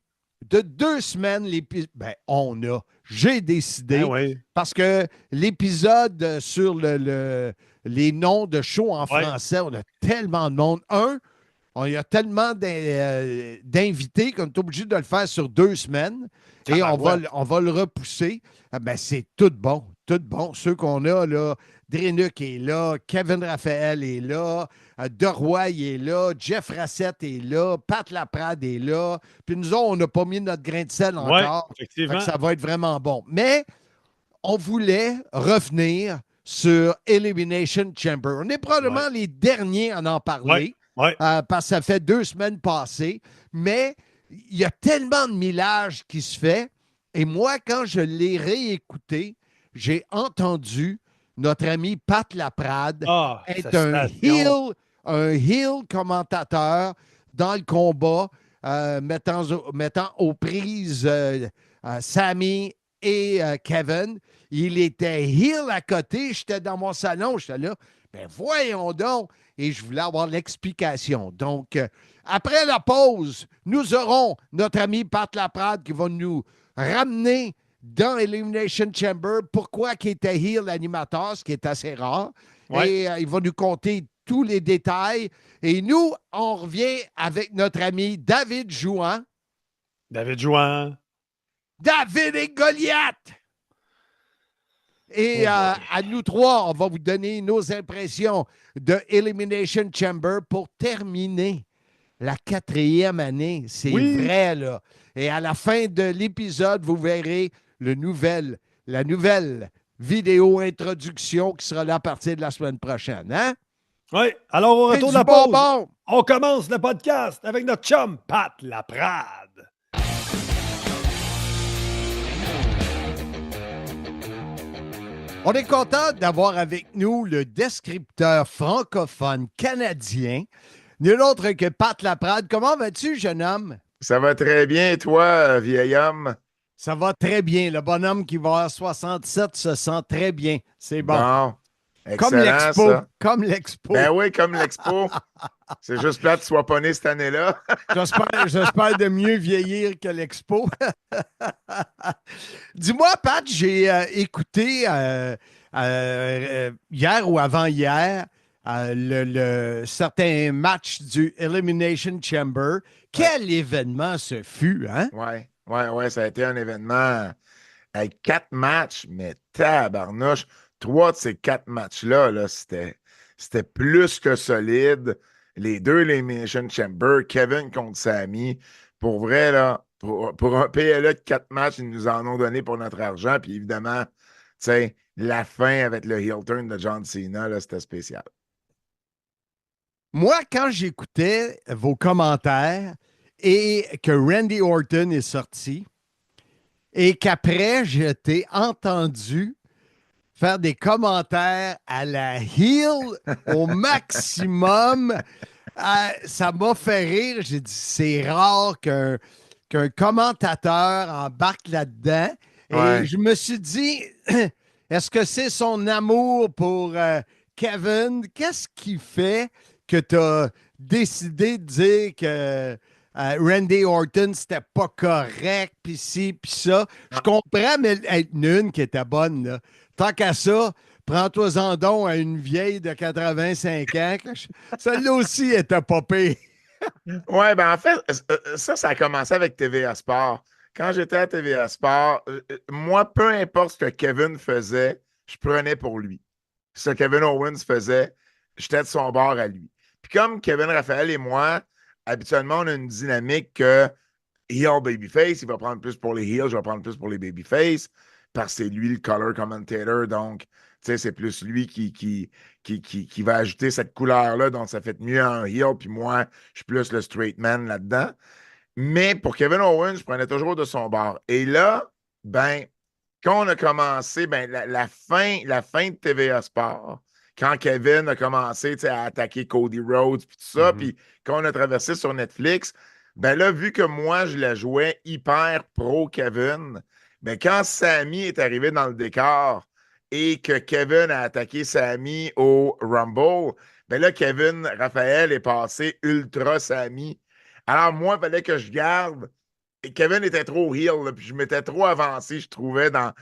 de 2 semaines l'épisode. J'ai décidé. Parce que l'épisode sur les noms de shows en français, on a tellement de monde. Il y a tellement d'invités qu'on est obligé de le faire sur 2 semaines. Et on va le repousser. C'est tout bon. Tout bon. Ceux qu'on a, là, Drenuk est là, Kevin Raphaël est là, Deroy est là, Jeff Rassett est là, Pat Laprade est là. Puis nous autres, on n'a pas mis notre grain de sel encore. Effectivement. Ça va être vraiment bon. Mais on voulait revenir sur Elimination Chamber. On est probablement les derniers à en parler. Parce que ça fait 2 semaines passées. Mais il y a tellement de millage qui se fait. Et moi, quand je l'ai réécouté, j'ai entendu notre ami Pat Laprade être un heel commentateur dans le combat, mettant aux prises Sammy et Kevin. Il était heel à côté. J'étais dans mon salon. J'étais là. Ben voyons donc. Et je voulais avoir l'explication. Donc, après la pause, nous aurons notre ami Pat Laprade qui va nous ramener dans Elimination Chamber pourquoi il était heel l'animateur, ce qui est assez rare. Et il va nous conter tous les détails. Et nous, on revient avec notre ami David Jouan. David et Goliath! Et à nous 3, on va vous donner nos impressions de Elimination Chamber pour terminer la 4e année. C'est vrai, là. Et à la fin de l'épisode, vous verrez la nouvelle vidéo introduction qui sera là à partir de la semaine prochaine. Hein? Oui. Alors, au retour de la pause, on commence le podcast avec notre chum, Pat Laprade. On est content d'avoir avec nous le descripteur francophone canadien, nul autre que Pat Laprade. Comment vas-tu, jeune homme? Ça va très bien, toi, vieil homme? Ça va très bien. Le bonhomme qui va avoir 67 se sent très bien. C'est bon. Comme Excellent, l'Expo. ça. Comme l'Expo. Ben oui, comme l'Expo. C'est juste plate que tu sois pas né cette année-là. J'espère de mieux vieillir que l'Expo. Dis-moi, Pat, j'ai écouté hier ou avant-hier le certain match du Elimination Chamber. Quel événement ce fut, hein? Ouais, ça a été un événement avec 4 matchs, mais tabarnouche. 3 de ces 4 matchs-là, là, c'était plus que solide. Les deux Elimination Chamber, Kevin contre Sami. Pour vrai, là, pour un PLE de 4 matchs, ils nous en ont donné pour notre argent. Puis évidemment, tu sais, la fin avec le heel turn de John Cena, là, c'était spécial. Moi, quand j'écoutais vos commentaires et que Randy Orton est sorti et qu'après, je t'ai entendu faire des commentaires à la heel au maximum, ça m'a fait rire. J'ai dit, c'est rare qu'un commentateur embarque là-dedans. Et je me suis dit, est-ce que c'est son amour pour Kevin? Qu'est-ce qui fait que tu as décidé de dire que Randy Orton, c'était pas correct, puis ci, puis ça? Je comprends, mais être une qui était bonne, là. Tant qu'à ça, prends-toi-en donc à une vieille de 85 ans. Celle-là aussi était pas pire. Ouais, ben en fait, ça a commencé avec TVA Sport. Quand j'étais à TVA Sport, moi, peu importe ce que Kevin faisait, je prenais pour lui. Ce que Kevin Owens faisait, j'étais de son bord à lui. Puis comme Kevin Raphaël et moi, habituellement, on a une dynamique que heel babyface, il va prendre plus pour les heels, je vais prendre plus pour les babyface, parce que c'est lui le color commentator, donc, tu sais, c'est plus lui qui va ajouter cette couleur-là, donc ça fait mieux un heel, puis moi, je suis plus le straight man là-dedans. Mais pour Kevin Owens, je prenais toujours de son bord. Et là, ben, quand on a commencé, ben, la fin de TVA Sport, quand Kevin a commencé à attaquer Cody Rhodes, puis tout ça, puis quand on a traversé sur Netflix, ben là, vu que moi, je la jouais hyper pro Kevin, ben quand Sami est arrivé dans le décor et que Kevin a attaqué Sami au Rumble, ben là, Kevin Raphaël est passé ultra Sami. Alors, moi, il fallait que je garde. Et Kevin était trop heel, là, puis je m'étais trop avancé, je trouvais, dans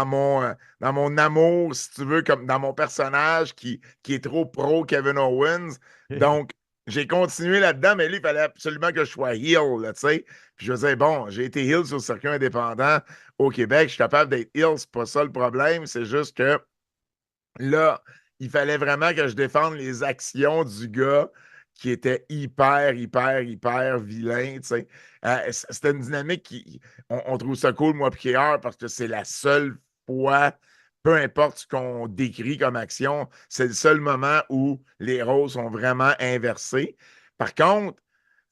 mon amour, si tu veux, comme dans mon personnage qui est trop pro Kevin Owens. Donc, j'ai continué là-dedans, mais lui, il fallait absolument que je sois heel, là, tu sais. Puis je me disais, bon, j'ai été heel sur le circuit indépendant au Québec, je suis capable d'être heel, c'est pas ça le problème, c'est juste que là, il fallait vraiment que je défende les actions du gars qui était hyper vilain, tu sais. C'était une dynamique on trouve ça cool, moi, Pierre, parce que c'est la seule fois, peu importe ce qu'on décrit comme action, c'est le seul moment où les rôles sont vraiment inversés. Par contre, tu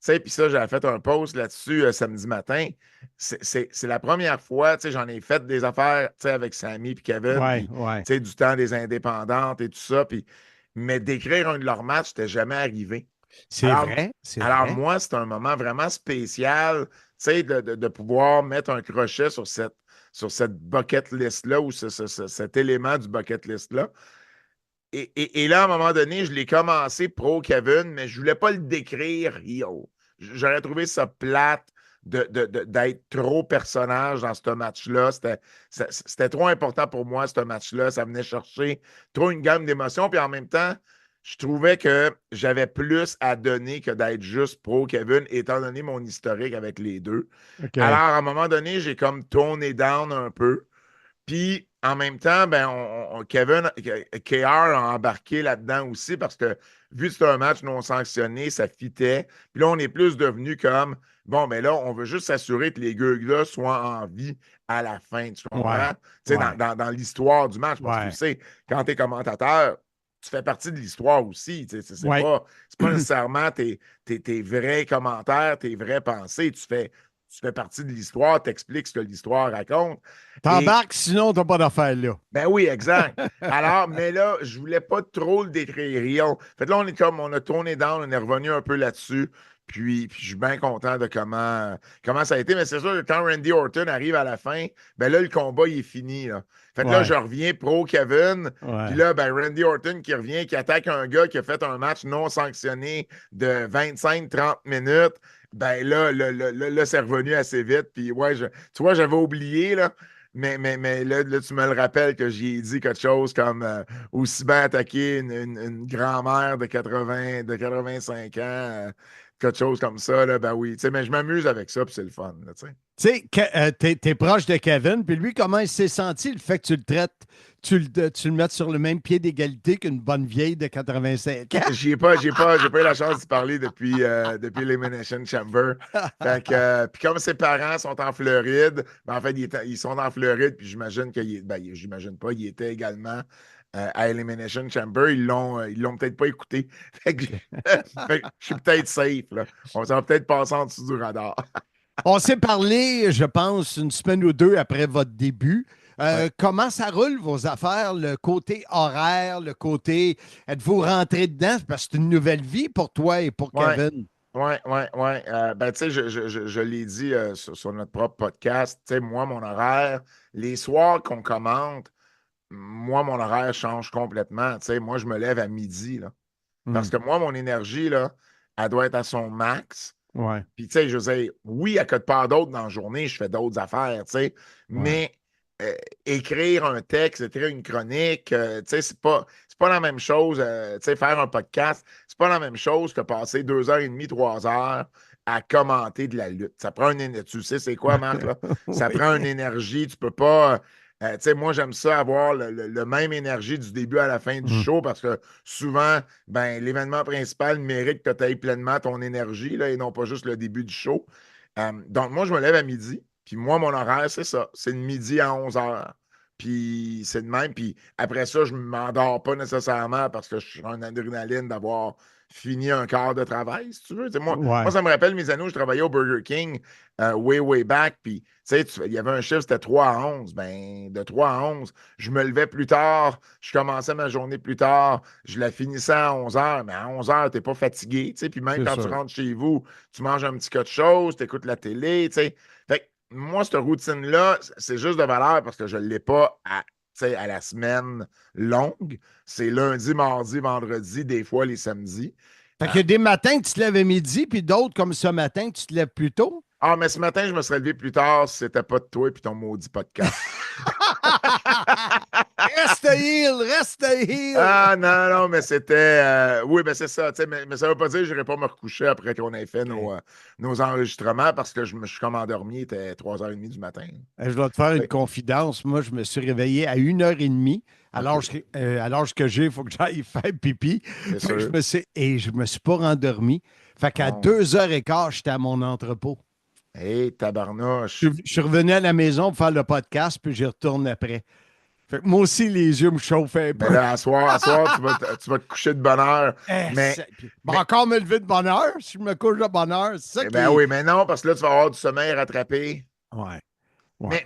sais, puis ça, j'avais fait un post là-dessus samedi matin. C'est la première fois, tu sais, j'en ai fait des affaires, tu sais, avec Sami puis Kevin, tu sais, du temps des indépendantes et tout ça, mais d'écrire un de leurs matchs, c'était jamais arrivé. C'est vrai. Alors, moi, c'est un moment vraiment spécial, tu sais, de pouvoir mettre un crochet sur cette bucket list-là ou cet élément du bucket list-là. Et là, à un moment donné, je l'ai commencé pro Kevin, mais je ne voulais pas le décrire heel. J'aurais trouvé ça plate d'être trop personnage dans ce match-là. C'était trop important pour moi, ce match-là. Ça venait chercher trop une gamme d'émotions. Puis en même temps, je trouvais que j'avais plus à donner que d'être juste pro Kevin, étant donné mon historique avec les deux. Okay. Alors, à un moment donné, j'ai comme tourné down un peu. Puis, en même temps, ben, Kevin, KR a embarqué là-dedans aussi parce que, vu que c'était un match non sanctionné, ça fitait. Puis là, on est plus devenu comme, bon, mais là, on veut juste s'assurer que les gars soient en vie à la fin. Tu comprends? Ouais. Tu sais, dans l'histoire du match. Parce que tu sais, quand tu es commentateur, tu fais partie de l'histoire aussi. C'est pas nécessairement tes vrais commentaires, tes vraies pensées. Tu fais partie de l'histoire, t'expliques ce que l'histoire raconte. T'embarques, sinon t'as pas d'affaires là. Ben oui, exact. Alors, mais là, je voulais pas trop le décrire. Fait que là, on a tourné down, on est revenu un peu là-dessus. Puis je suis bien content de comment ça a été. Mais c'est sûr que quand Randy Orton arrive à la fin, ben là, le combat, il est fini. Là. Fait que là, je reviens pro Kevin. Puis là, ben, Randy Orton qui revient, qui attaque un gars qui a fait un match non sanctionné de 25-30 minutes. Ben là, c'est revenu assez vite. Puis ouais, tu vois, j'avais oublié, là. Mais là, tu me le rappelles que j'y ai dit quelque chose comme aussi bien attaquer une grand-mère de 85 ans, quelque chose comme ça, là, ben oui. Mais je m'amuse avec ça, puis c'est le fun. Tu sais, t'es proche de Kevin, puis lui, comment il s'est senti le fait que tu le traites, tu le mettes sur le même pied d'égalité qu'une bonne vieille de 85 ans? J'ai pas eu la chance d'y parler depuis l'Elimination Chamber. Fait que, puis comme ses parents sont en Floride, ben en fait, ils sont en Floride, puis j'imagine j'imagine pas, il était également à Elimination Chamber. Ils l'ont peut-être pas écouté. Fait que je suis peut-être safe, là. On s'en va peut-être passer en dessous du radar. On s'est parlé, je pense, une semaine ou deux après votre début. Comment ça roule, vos affaires, le côté horaire, le côté... Êtes-vous rentré dedans? Parce que c'est une nouvelle vie pour toi et pour Kevin. Oui. Ben, tu sais, je l'ai dit sur notre propre podcast. Tu sais, moi, mon horaire, les soirs qu'on commente, moi, mon horaire change complètement. Tu sais, moi, je me lève à midi, là. Parce que moi, mon énergie, là, elle doit être à son max. Ouais. Puis, tu sais, je veux dire, oui, à côté de part d'autres dans la journée, je fais d'autres affaires, tu sais, mais écrire un texte, écrire une chronique, tu sais, c'est pas la même chose, tu sais, faire un podcast, c'est pas la même chose que passer 2h30, 3 heures à commenter de la lutte. Ça prend une énergie. Tu sais, c'est quoi, Marc, là? Ça prend une énergie. Tu peux pas... tu sais, moi, j'aime ça avoir le même énergie du début à la fin du show parce que souvent, ben, l'événement principal mérite que tu ailles pleinement ton énergie là, et non pas juste le début du show. Donc, moi, je me lève à midi. Puis moi, mon horaire, c'est ça. C'est de midi à 11h. Puis c'est de même. Puis après ça, je ne m'endors pas nécessairement parce que je suis en adrénaline d'avoir fini un quart de travail, si tu veux. Moi, ça me rappelle mes années où je travaillais au Burger King way back. Puis, il y avait un chiffre, c'était 3 à 11. Ben, de 3 à 11, je me levais plus tard. Je commençais ma journée plus tard. Je la finissais à 11h. Mais à 11h, tu n'es pas fatigué. Puis même quand tu rentres chez vous, tu manges un petit quelque chose, tu écoutes la télé. Fait que moi, cette routine-là, c'est juste de valeur parce que je ne l'ai pas à la semaine longue. C'est lundi, mardi, vendredi, des fois les samedis. Fait qu'il y a des matins que tu te lèves à midi, puis d'autres comme ce matin que tu te lèves plus tôt? Ah, mais ce matin, je me serais levé plus tard si c'était pas de toi et ton maudit podcast. Reste heal! Ah, non, mais c'était... oui, ben c'est ça, mais ça veut pas dire que je n'irai pas me recoucher après qu'on ait fait nos enregistrements parce que je suis comme endormi, il était 3h30 du matin. Je dois te faire une confidence. Moi, je me suis réveillé à 1h30. À l'âge que j'ai, il faut que j'aille faire pipi. Je me suis pas rendormi. Fait qu'à 2h15, j'étais à mon entrepôt. Hé, tabarnouche! Je suis revenu à la maison pour faire le podcast, puis j'y retourne après. Fait que moi aussi, les yeux me chauffaient un peu. Mais là, à soir, tu vas te coucher de bonne heure. Encore me lever de bonne heure, si je me couche de bonne heure. C'est ça oui, mais non, parce que là, tu vas avoir du sommeil rattrapé. Ouais.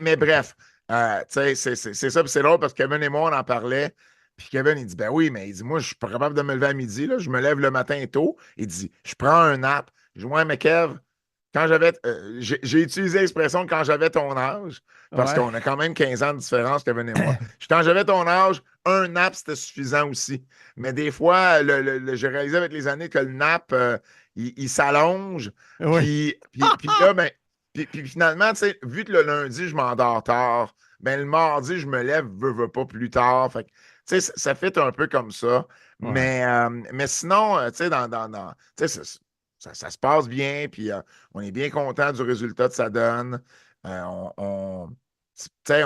Mais bref, c'est ça, puis c'est drôle parce que Kevin et moi, on en parlait. Puis Kevin, il dit, ben oui, mais il dit, moi, je suis pas capable de me lever à midi, là. Je me lève le matin tôt. Il dit, je prends un nap. Je dis, ouais, mais Kev, quand j'avais. J'ai utilisé l'expression quand j'avais ton âge, parce qu'on a quand même 15 ans de différence, Kevin et moi. Quand j'avais ton âge, un nap, c'était suffisant aussi. Mais des fois, j'ai réalisé avec les années que le nap, il s'allonge. Puis là, ben. Puis finalement, tu sais, vu que le lundi, je m'endors tard, ben le mardi, je me lève, veux pas plus tard. Fait que, tu sais, ça fait un peu comme ça. Ouais. Mais sinon, tu sais, tu sais, ça se passe bien, puis on est bien content du résultat que ça donne. Tu sais,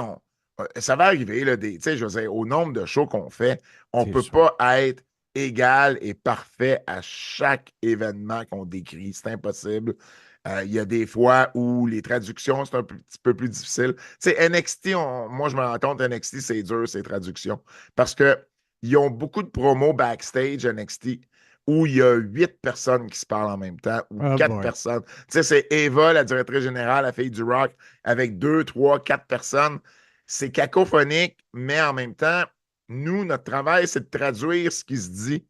ça va arriver, là, tu sais, je veux dire, au nombre de shows qu'on fait, on ne peut pas être égal et parfait à chaque événement qu'on décrit. C'est impossible. Il y a des fois où les traductions, c'est un petit peu plus difficile. Tu sais, NXT, moi, je me rends compte, NXT, c'est dur, ces traductions. Parce qu'ils ont beaucoup de promos backstage, NXT, où il y a 8 personnes qui se parlent en même temps, ou 4 personnes. Tu sais, c'est Eva, la directrice générale, la fille du rock, avec 2, 3, 4 personnes. C'est cacophonique, mais en même temps, nous, notre travail, c'est de traduire ce qui se dit.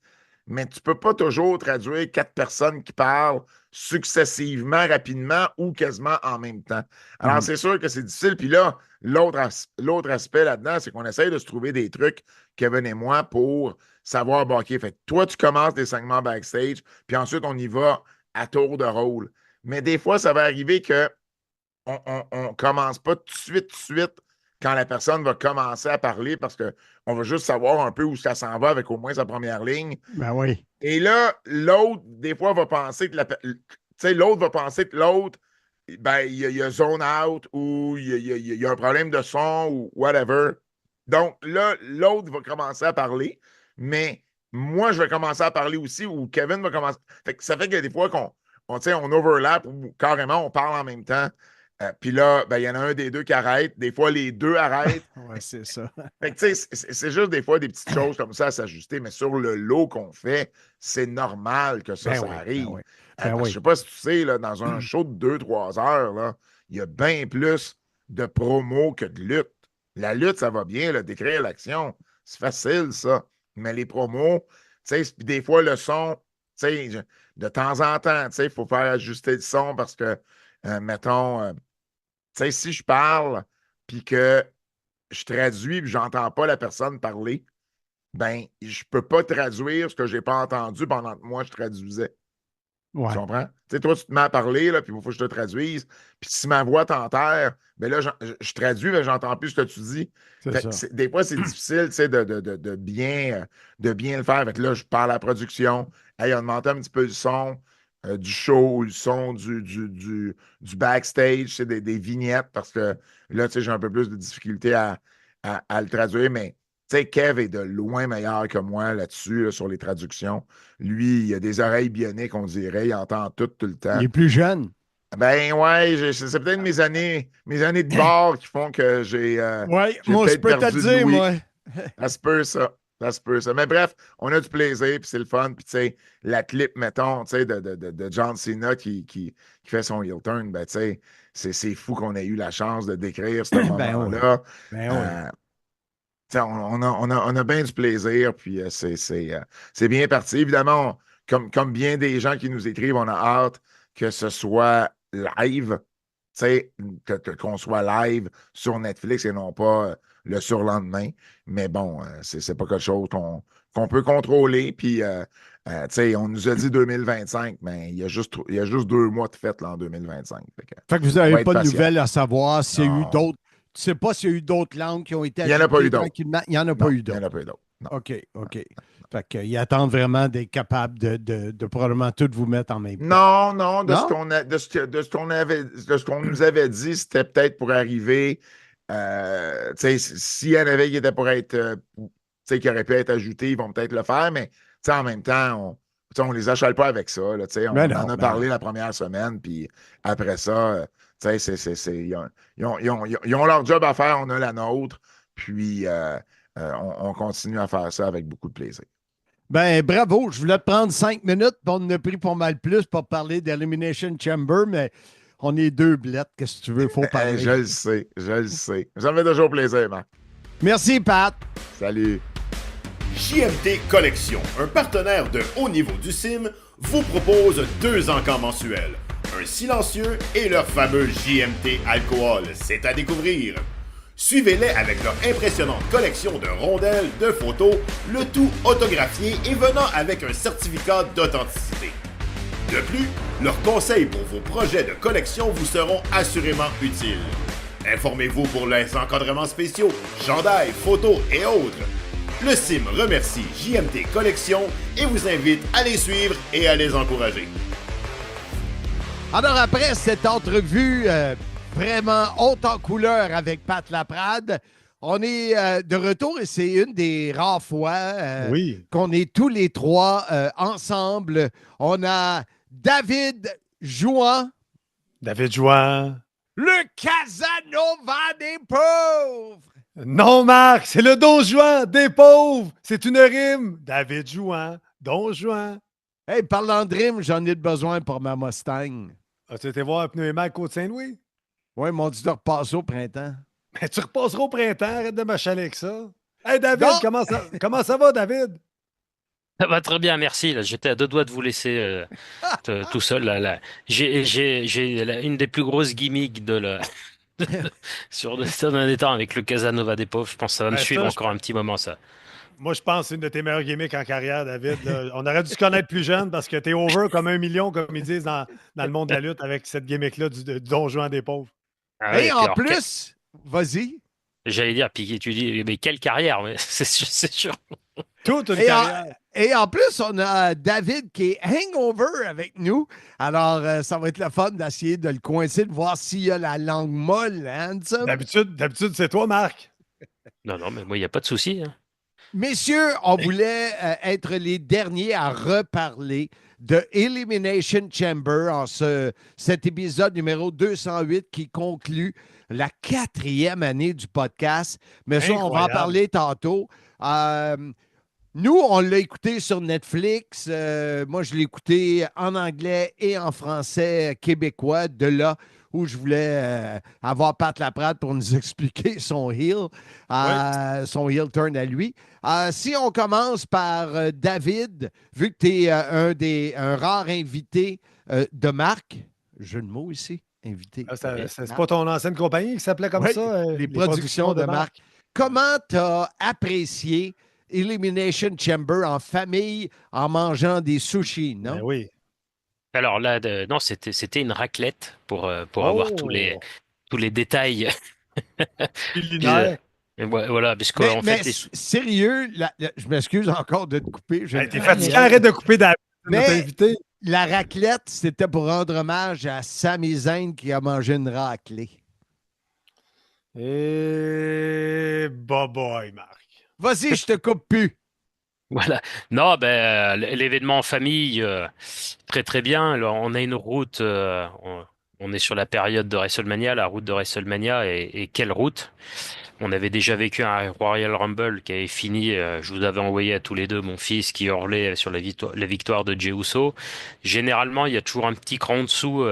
mais tu ne peux pas toujours traduire 4 personnes qui parlent successivement, rapidement ou quasiment en même temps. Alors, c'est sûr que c'est difficile. Puis là, l'autre aspect là-dedans, c'est qu'on essaye de se trouver des trucs, Kevin et moi, pour savoir, bon, OK, fait toi, tu commences des segments backstage, puis ensuite, on y va à tour de rôle. Mais des fois, ça va arriver que on ne commence pas tout de suite, quand la personne va commencer à parler parce qu'on va juste savoir un peu où ça s'en va avec au moins sa première ligne. Ben oui. Et là, l'autre, des fois, va penser que l'autre va penser que l'autre, ben, il y a zone out ou il y a un problème de son ou whatever. Donc là, l'autre va commencer à parler, mais moi, je vais commencer à parler aussi ou Kevin va commencer. Ça fait que des fois on overlap ou carrément on parle en même temps. Puis là, ben, il y en a un des deux qui arrête. Des fois, les deux arrêtent. Oui, c'est ça. Fait que, c'est juste des fois des petites choses comme ça à s'ajuster, mais sur le lot qu'on fait, c'est normal que ça arrive. Je ne sais pas si tu sais, là, dans un show de 2-3 heures, là, il y a bien plus de promos que de lutte. La lutte, ça va bien, là, décrire l'action. C'est facile, ça. Mais les promos, des fois, le son, de temps en temps, il faut faire ajuster le son parce que, mettons, si je parle puis que je traduis et je n'entends pas la personne parler, ben, je ne peux pas traduire ce que je n'ai pas entendu pendant que moi, je traduisais. Ouais. Tu comprends? Toi, tu te mets à parler, puis il faut que je te traduise. Puis si ma voix t'enterre, ben là, je traduis, mais je n'entends plus ce que tu dis. Des fois, c'est difficile de bien le faire. Fait que là, je parle à la production. Hey, on demande un petit peu le son du show, le son du backstage, des vignettes, parce que là, j'ai un peu plus de difficulté à le traduire, mais Kev est de loin meilleur que moi là-dessus, là, sur les traductions. Lui, il a des oreilles bioniques, on dirait. Il entend tout le temps. Il est plus jeune. Ben ouais, c'est peut-être mes années de bord qui font que j'ai. Oui, moi, je peux te le dire, moi. Ça se peut, ça. Ça se peut, ça. Mais bref, on a du plaisir, puis c'est le fun. Puis, tu sais, la clip, mettons, tu sais, de John Cena qui fait son heel turn, ben, tu sais, c'est fou qu'on ait eu la chance de décrire ce moment-là. On a bien du plaisir, puis c'est bien parti. Évidemment, comme bien des gens qui nous écrivent, on a hâte que ce soit live, qu'on soit live sur Netflix et non pas le surlendemain. Mais bon, c'est pas quelque chose qu'on peut contrôler. Puis, on nous a dit 2025, mais il y a juste 2 mois de fête là, en 2025. Fait que vous n'avez pas de nouvelles à savoir s'il y a eu d'autres. Tu sais pas s'il y a eu d'autres langues qui ont été ajoutées. Il n'y en a pas eu d'autres. Il n'y en a pas eu d'autres. Il n'y en a pas eu d'autres. OK. Fait qu'ils attendent vraiment d'être capables de probablement tout vous mettre en même temps. Non. De ce qu'on nous avait dit, c'était peut-être pour arriver. S'il y en avait qui étaient pour être. Qui auraient pu être ajoutés, ils vont peut-être le faire, mais en même temps, on ne les achale pas avec ça. Là, on en a parlé la première semaine, puis après ça. Ils ont leur job à faire, on a la nôtre, puis on continue à faire ça avec beaucoup de plaisir. Ben bravo, je voulais te prendre 5 minutes, puis on en a pris pas mal plus pour parler d'Elimination Chamber, mais on est 2 blettes, qu'est-ce que tu veux, il faut parler. Je le sais. Ça me fait toujours plaisir, Marc. Merci, Pat. Salut. JMT Collection, un partenaire de haut niveau du CIM, vous propose 2 encans mensuels. Un silencieux et leur fameux JMT Alcool, c'est à découvrir. Suivez-les avec leur impressionnante collection de rondelles, de photos, le tout autographié et venant avec un certificat d'authenticité. De plus, leurs conseils pour vos projets de collection vous seront assurément utiles. Informez-vous pour les encadrements spéciaux, chandails, photos et autres. Le CIM remercie JMT Collection et vous invite à les suivre et à les encourager. Alors après cette entrevue vraiment haute en couleur avec Pat Laprade, on est de retour et c'est une des rares fois qu'on est tous les 3 ensemble. On a David Jouan. Le Casanova des pauvres. Non, Marc, c'est le Don Juan des pauvres. C'est une rime. David Jouan, Don Juan. Hey, parlant de rime, j'en ai besoin pour ma Mustang. As-tu été voir un pneu à Côte-Saint-Louis? Oui, ils m'ont dit de repasser au printemps. Mais tu repasseras au printemps, arrête de m'achaler avec ça. Hey, David, comment ça va, David? Ça va très bien, merci. Là, j'étais à deux doigts de vous laisser tout seul. Là. J'ai une des plus grosses gimmicks sur le d'un des temps avec le Casanova des pauvres. Je pense que ça va me Ben suivre ça, encore un petit moment, ça. moi, je pense que c'est une de tes meilleures gimmicks en carrière, David. Là. On aurait dû se connaître plus jeune parce que t'es over comme 1 million, comme ils disent dans le monde de la lutte avec cette gimmick-là du Don Juan des pauvres. Ah Et oui, puis en alors, plus, vas-y. j'allais dire, puis tu dis, mais quelle carrière, mais c'est sûr, c'est sûr. Toute une Et en, carrière. et en plus, on a David qui est hangover avec nous. Alors, ça va être le fun d'essayer de le coincer, de voir s'il a la langue molle, hein, Handsome. D'habitude, c'est toi, Marc. Non, non, mais moi, il n'y a pas de souci. Hein. Messieurs, on voulait être les derniers à reparler de Elimination Chamber en cet épisode numéro 208 qui conclut la 4e année du podcast. Mais ça, on va en parler tantôt. Nous, on l'a écouté sur Netflix. Moi, je l'ai écouté en anglais et en français québécois. De là où je voulais avoir Pat Laprade pour nous expliquer son heel turn à lui. Si on commence par David, vu que tu es un rare invité de Marc, jeu de mots ici, invité. C'est pas ton ancienne compagnie qui s'appelait comme ça? Les productions de Marc. Comment tu as apprécié Elimination Chamber en famille en mangeant des sushis, non? Ben oui. Alors là, non, c'était une raclette pour avoir tous les détails. Culinaire. Voilà, parce que mais sérieux, je m'excuse encore de te couper. T'es fatigué, arrête de couper David. Mais la raclette, c'était pour rendre hommage à Sami Zayn qui a mangé une raclée. Et boy, Marc. Vas-y, je te coupe plus. Voilà. Non, l'événement en famille, très très bien. Alors, on a une route, on est sur la période de WrestleMania, la route de WrestleMania, et quelle route! On avait déjà vécu un Royal Rumble qui avait fini, je vous avais envoyé à tous les deux mon fils qui hurlait sur la victoire de Jey Uso. Généralement, il y a toujours un petit cran en dessous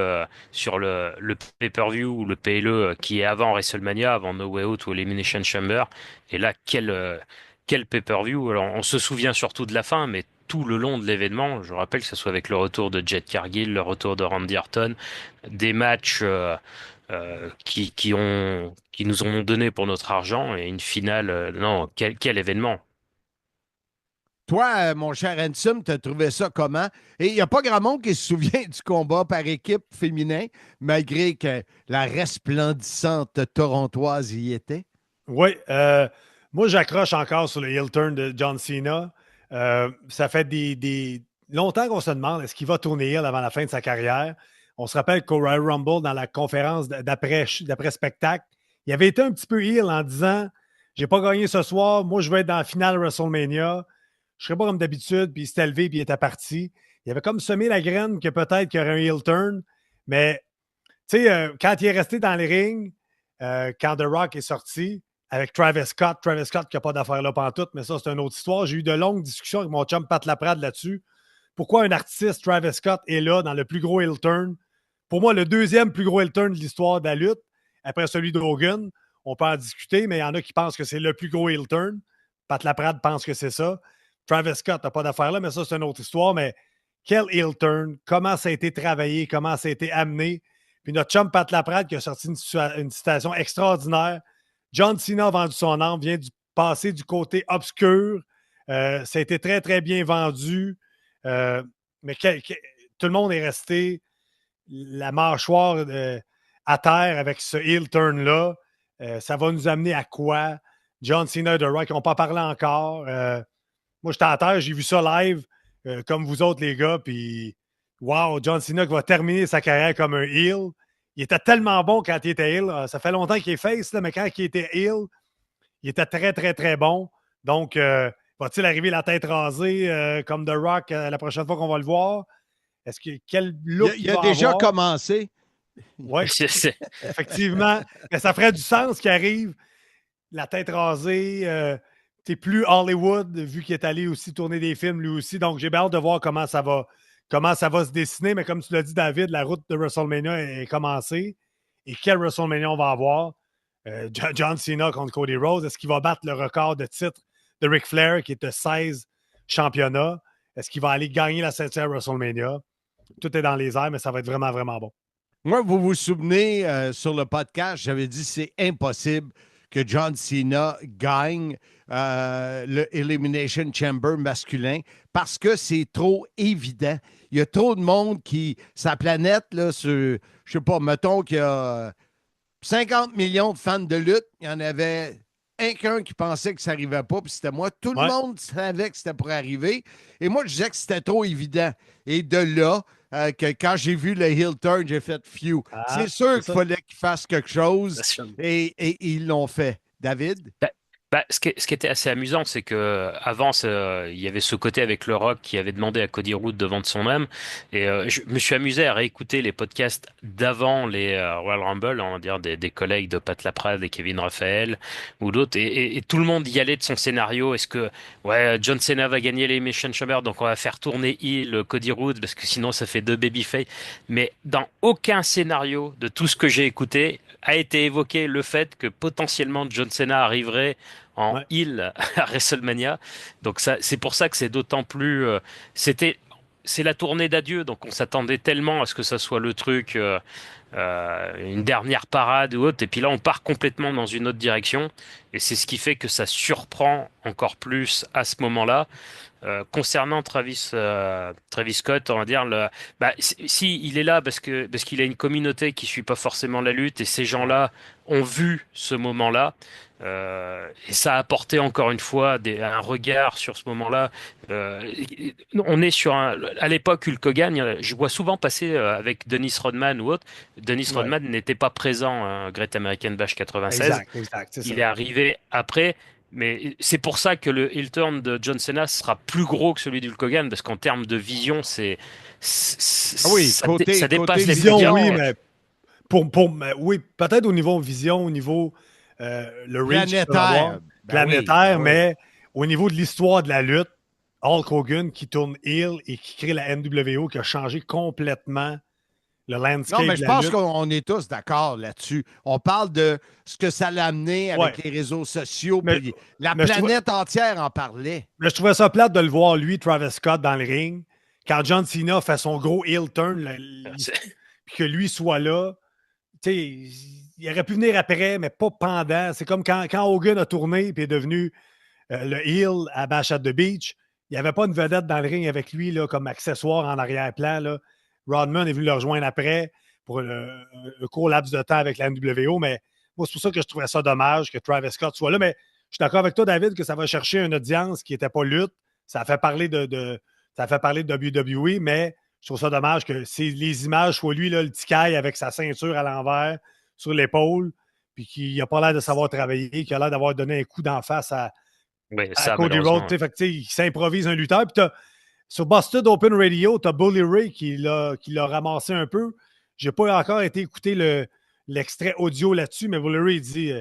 sur le pay-per-view ou le PLE qui est avant WrestleMania, avant No Way Out ou Elimination Chamber. Et là, quel pay-per-view! Alors, on se souvient surtout de la fin, mais tout le long de l'événement, je rappelle que ce soit avec le retour de Jet Cargill, le retour de Randy Orton, des matchs qui nous ont donné pour notre argent et une finale. Non, quel événement! Toi, mon cher Handsome, tu as trouvé ça comment? Et il n'y a pas grand monde qui se souvient du combat par équipe féminin, malgré que la resplendissante torontoise y était. Oui, moi, j'accroche encore sur le heel turn de John Cena. Ça fait longtemps qu'on se demande est-ce qu'il va tourner heel avant la fin de sa carrière. On se rappelle qu'au Royal Rumble, dans la conférence d'après-spectacle, il avait été un petit peu heel en disant « J'ai pas gagné ce soir, moi je vais être dans la finale WrestleMania. Je serai pas comme d'habitude. » Puis il s'était levé puis il était parti. Il avait comme semé la graine que peut-être qu'il y aurait un heel turn. Mais, tu sais, quand il est resté dans les rings, quand The Rock est sorti, avec Travis Scott qui n'a pas d'affaire là pantoute, mais ça, c'est une autre histoire. J'ai eu de longues discussions avec mon chum Pat Laprade là-dessus. Pourquoi un artiste, Travis Scott, est là dans le plus gros heel turn? Pour moi, le deuxième plus gros heel turn de l'histoire de la lutte, après celui d'Hogan. On peut en discuter, mais il y en a qui pensent que c'est le plus gros heel turn. Pat Laprade pense que c'est ça. Travis Scott n'a pas d'affaire là, mais ça, c'est une autre histoire. Mais quel heel turn? Comment ça a été travaillé? Comment ça a été amené? Puis notre chum Pat Laprade qui a sorti une citation extraordinaire. John Cena a vendu son âme, vient passer du côté obscur. Ça a été très, très bien vendu. Mais tout le monde est resté la mâchoire à terre avec ce heel turn-là. Ça va nous amener à quoi? John Cena et The Rock n'ont pas parlé encore. Moi, j'étais à terre, j'ai vu ça live, comme vous autres, les gars. Puis, wow, John Cena qui va terminer sa carrière comme un heel. Il était tellement bon quand il était heel. Ça fait longtemps qu'il est face, là, mais quand il était heel, il était très, très, très bon. Donc, va-t-il arriver la tête rasée comme The Rock la prochaine fois qu'on va le voir? Est-ce que quel look il a déjà avoir? Commencé. Oui, effectivement. Mais ça ferait du sens qu'il arrive la tête rasée. T'es plus Hollywood, vu qu'il est allé aussi tourner des films lui aussi. Donc, j'ai bien hâte de voir comment ça va se dessiner. Mais comme tu l'as dit, David, la route de WrestleMania est commencée. Et quel WrestleMania on va avoir? John Cena contre Cody Rhodes. Est-ce qu'il va battre le record de titre de Ric Flair, qui est de 16 championnats? Est-ce qu'il va aller gagner la 7e WrestleMania? Tout est dans les airs, mais ça va être vraiment, vraiment bon. Moi, vous vous souvenez, sur le podcast, j'avais dit c'est impossible que John Cena gagne le Elimination Chamber masculin parce que c'est trop évident. Il y a trop de monde qui... Sa planète, là, je sais pas, mettons qu'il y a 50 millions de fans de lutte. Il y en avait qu'un qui pensait que ça n'arrivait pas, puis c'était moi. Tout le monde savait que c'était pour arriver. Et moi, je disais que c'était trop évident. Et de là, que quand j'ai vu le heel turn, j'ai fait « Phew ». C'est sûr qu'il fallait qu'ils fassent quelque chose et ils l'ont fait. David? Ce qui était assez amusant, c'est que avant, il y avait ce côté avec le Rock qui avait demandé à Cody Rhodes de vendre son âme. Et je me suis amusé à réécouter les podcasts d'avant les Royal Rumble, on va dire des collègues de Pat Laprade et Kevin Raphaël ou d'autres. Et tout le monde y allait de son scénario. Est-ce que John Cena va gagner les Mission Chamber, donc on va faire tourner heel Cody Rhodes parce que sinon ça fait 2 babyface. Mais dans aucun scénario de tout ce que j'ai écouté a été évoqué le fait que potentiellement John Cena arriverait en heel à WrestleMania. Donc c'est pour ça que c'est d'autant plus... c'est la tournée d'adieu, donc on s'attendait tellement à ce que ça soit le truc, une dernière parade ou autre, et puis là on part complètement dans une autre direction, et c'est ce qui fait que ça surprend encore plus à ce moment-là. Concernant Travis Scott, on va dire si il est là parce qu'il a une communauté qui suit pas forcément la lutte et ces gens-là ont vu ce moment-là et ça a apporté encore une fois un regard sur ce moment-là. On est sur à l'époque Hulk Hogan, je vois souvent passer avec Dennis Rodman ou autre. Dennis Rodman n'était pas présent Great American Bash 96. Exact, c'est ça. Il est arrivé après. Mais c'est pour ça que le heel turn de John Cena sera plus gros que celui d'Hulk Hogan, parce qu'en termes de vision, ça dépasse les vision. Oui, mais oui, peut-être au niveau vision, au niveau le reach planétaire, mais au niveau de l'histoire de la lutte, Hulk Hogan qui tourne heel et qui crée la NWO, qui a changé complètement le landscape. Non, mais je pense qu'on est tous d'accord là-dessus. On parle de ce que ça l'a amené avec les réseaux sociaux. La planète entière en parlait. Mais je trouvais ça plate de le voir, lui, Travis Scott, dans le ring. Quand John Cena fait son gros heel turn, puis que lui soit là, il aurait pu venir après, mais pas pendant. C'est comme quand Hogan a tourné et est devenu le heel à Bash at the Beach. Il n'y avait pas une vedette dans le ring avec lui là, comme accessoire en arrière-plan, là. Rodman est venu le rejoindre après pour un court laps de temps avec la NWO, mais moi, c'est pour ça que je trouvais ça dommage que Travis Scott soit là. Mais je suis d'accord avec toi, David, que ça va chercher une audience qui n'était pas lutte. Ça a fait parler de WWE, mais je trouve ça dommage que les images soient lui, là, le ticaille avec sa ceinture à l'envers sur l'épaule, puis qu'il n'a pas l'air de savoir travailler, qu'il a l'air d'avoir donné un coup d'en face à Cody Rhodes. Il s'improvise un lutteur. Puis sur Busted Open Radio, tu as Bully Ray qui l'a ramassé un peu. Je n'ai pas encore été écouter l'extrait audio là-dessus, mais Bully Ray dit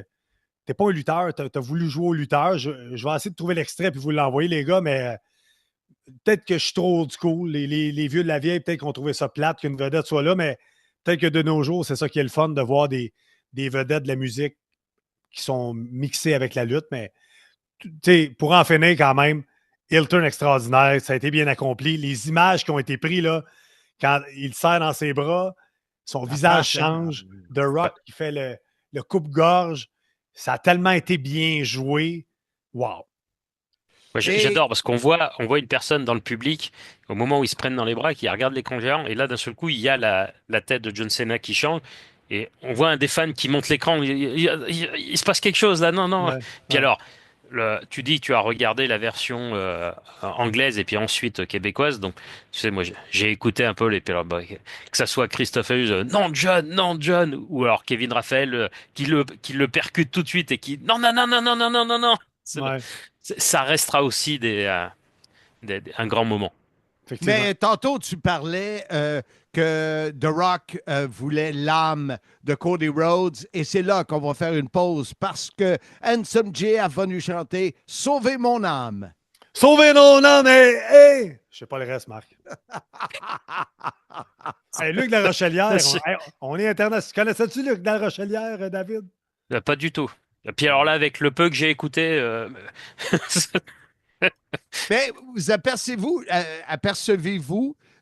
t'es pas un lutteur, tu as voulu jouer au lutteur. Je vais essayer de trouver l'extrait puis vous l'envoyer, les gars, mais peut-être que je suis trop old school. Les vieux de la vieille, peut-être qu'on trouvait ça plate qu'une vedette soit là, mais peut-être que de nos jours, c'est ça qui est le fun de voir des vedettes de la musique qui sont mixées avec la lutte. Mais pour en finir quand même, Hilton extraordinaire, ça a été bien accompli. Les images qui ont été prises là, quand il serre dans ses bras, son visage change. The Rock qui fait le coupe-gorge, ça a tellement été bien joué. Wow! Ouais, j'adore parce qu'on voit une personne dans le public au moment où ils se prennent dans les bras, qui regarde l'écran géant, et là d'un seul coup il y a la tête de John Cena qui change. Et on voit un des fans qui monte l'écran. Il se passe quelque chose là, non. Ouais, puis alors, tu dis que tu as regardé la version anglaise et puis ensuite québécoise. Donc, tu sais, moi, j'ai écouté un peu que ça soit Christophe Hughes, non John, ou alors Kevin Raphaël qui le percute tout de suite et qui non. Ça restera aussi un grand moment. Mais tantôt, tu parlais que The Rock voulait l'âme de Cody Rhodes et c'est là qu'on va faire une pause parce que Handsome Jay a venu chanter « Sauvez mon âme ». Sauvez mon âme, hey! Je sais pas le reste, Marc. Hey, Luc de la Rochelière, on est international. Connaissais-tu Luc de la Rochelière, David? Pas du tout. Puis alors là, avec le peu que j'ai écouté... Mais vous apercevez-vous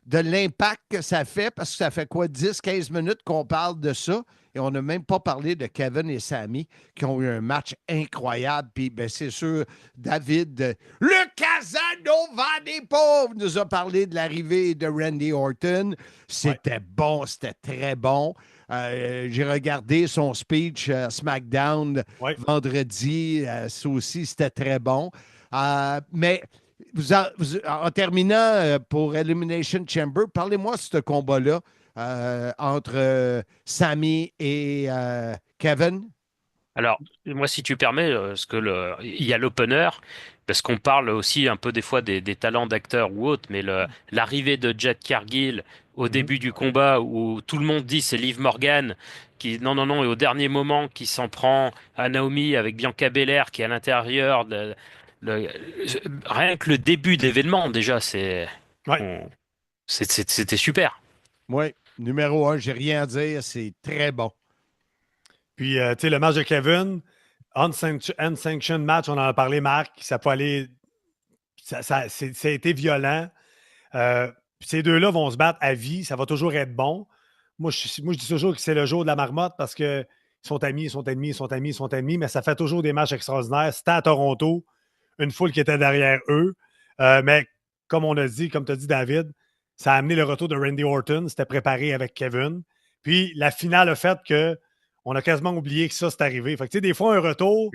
de l'impact que ça fait? Parce que ça fait quoi, 10-15 minutes qu'on parle de ça et on n'a même pas parlé de Kevin et Sami qui ont eu un match incroyable. Puis, ben, c'est sûr, David, le Casanova des pauvres, nous a parlé de l'arrivée de Randy Orton. C'était bon, c'était très bon. J'ai regardé son speech SmackDown vendredi. Ça aussi, c'était très bon. Mais en terminant pour Elimination Chamber, parlez-moi de ce combat-là entre Sami et Kevin. Alors, moi, si tu permets, il y a l'opener, parce qu'on parle aussi un peu des fois des talents d'acteurs ou autres, mais l'arrivée de Jade Cargill au début du combat où tout le monde dit c'est Liv Morgan qui, non, et au dernier moment qui s'en prend à Naomi avec Bianca Belair qui est à l'intérieur rien que le début de l'événement, déjà, c'était super. Oui, numéro 1, j'ai rien à dire, c'est très bon. Puis, tu sais, le match de Kevin, unsanctioned match, on en a parlé, Marc, ça peut aller. Ça a été violent. Ces deux-là vont se battre à vie, ça va toujours être bon. Moi, je dis toujours que c'est le jour de la marmotte parce qu'ils sont amis, ils sont ennemis, ils sont amis, ils sont ennemis, mais ça fait toujours des matchs extraordinaires. C'était à Toronto, une foule qui était derrière eux. Mais comme on a dit, comme tu as dit, David, ça a amené le retour de Randy Orton. C'était préparé avec Kevin. Puis la finale a fait qu'on a quasiment oublié que ça, c'est arrivé. Fait que, tu sais, des fois, un retour.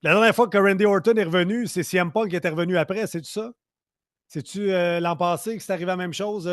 La dernière fois que Randy Orton est revenu, c'est CM Punk qui était revenu après. C'est-tu ça? C'est-tu l'an passé que c'est arrivé la même chose?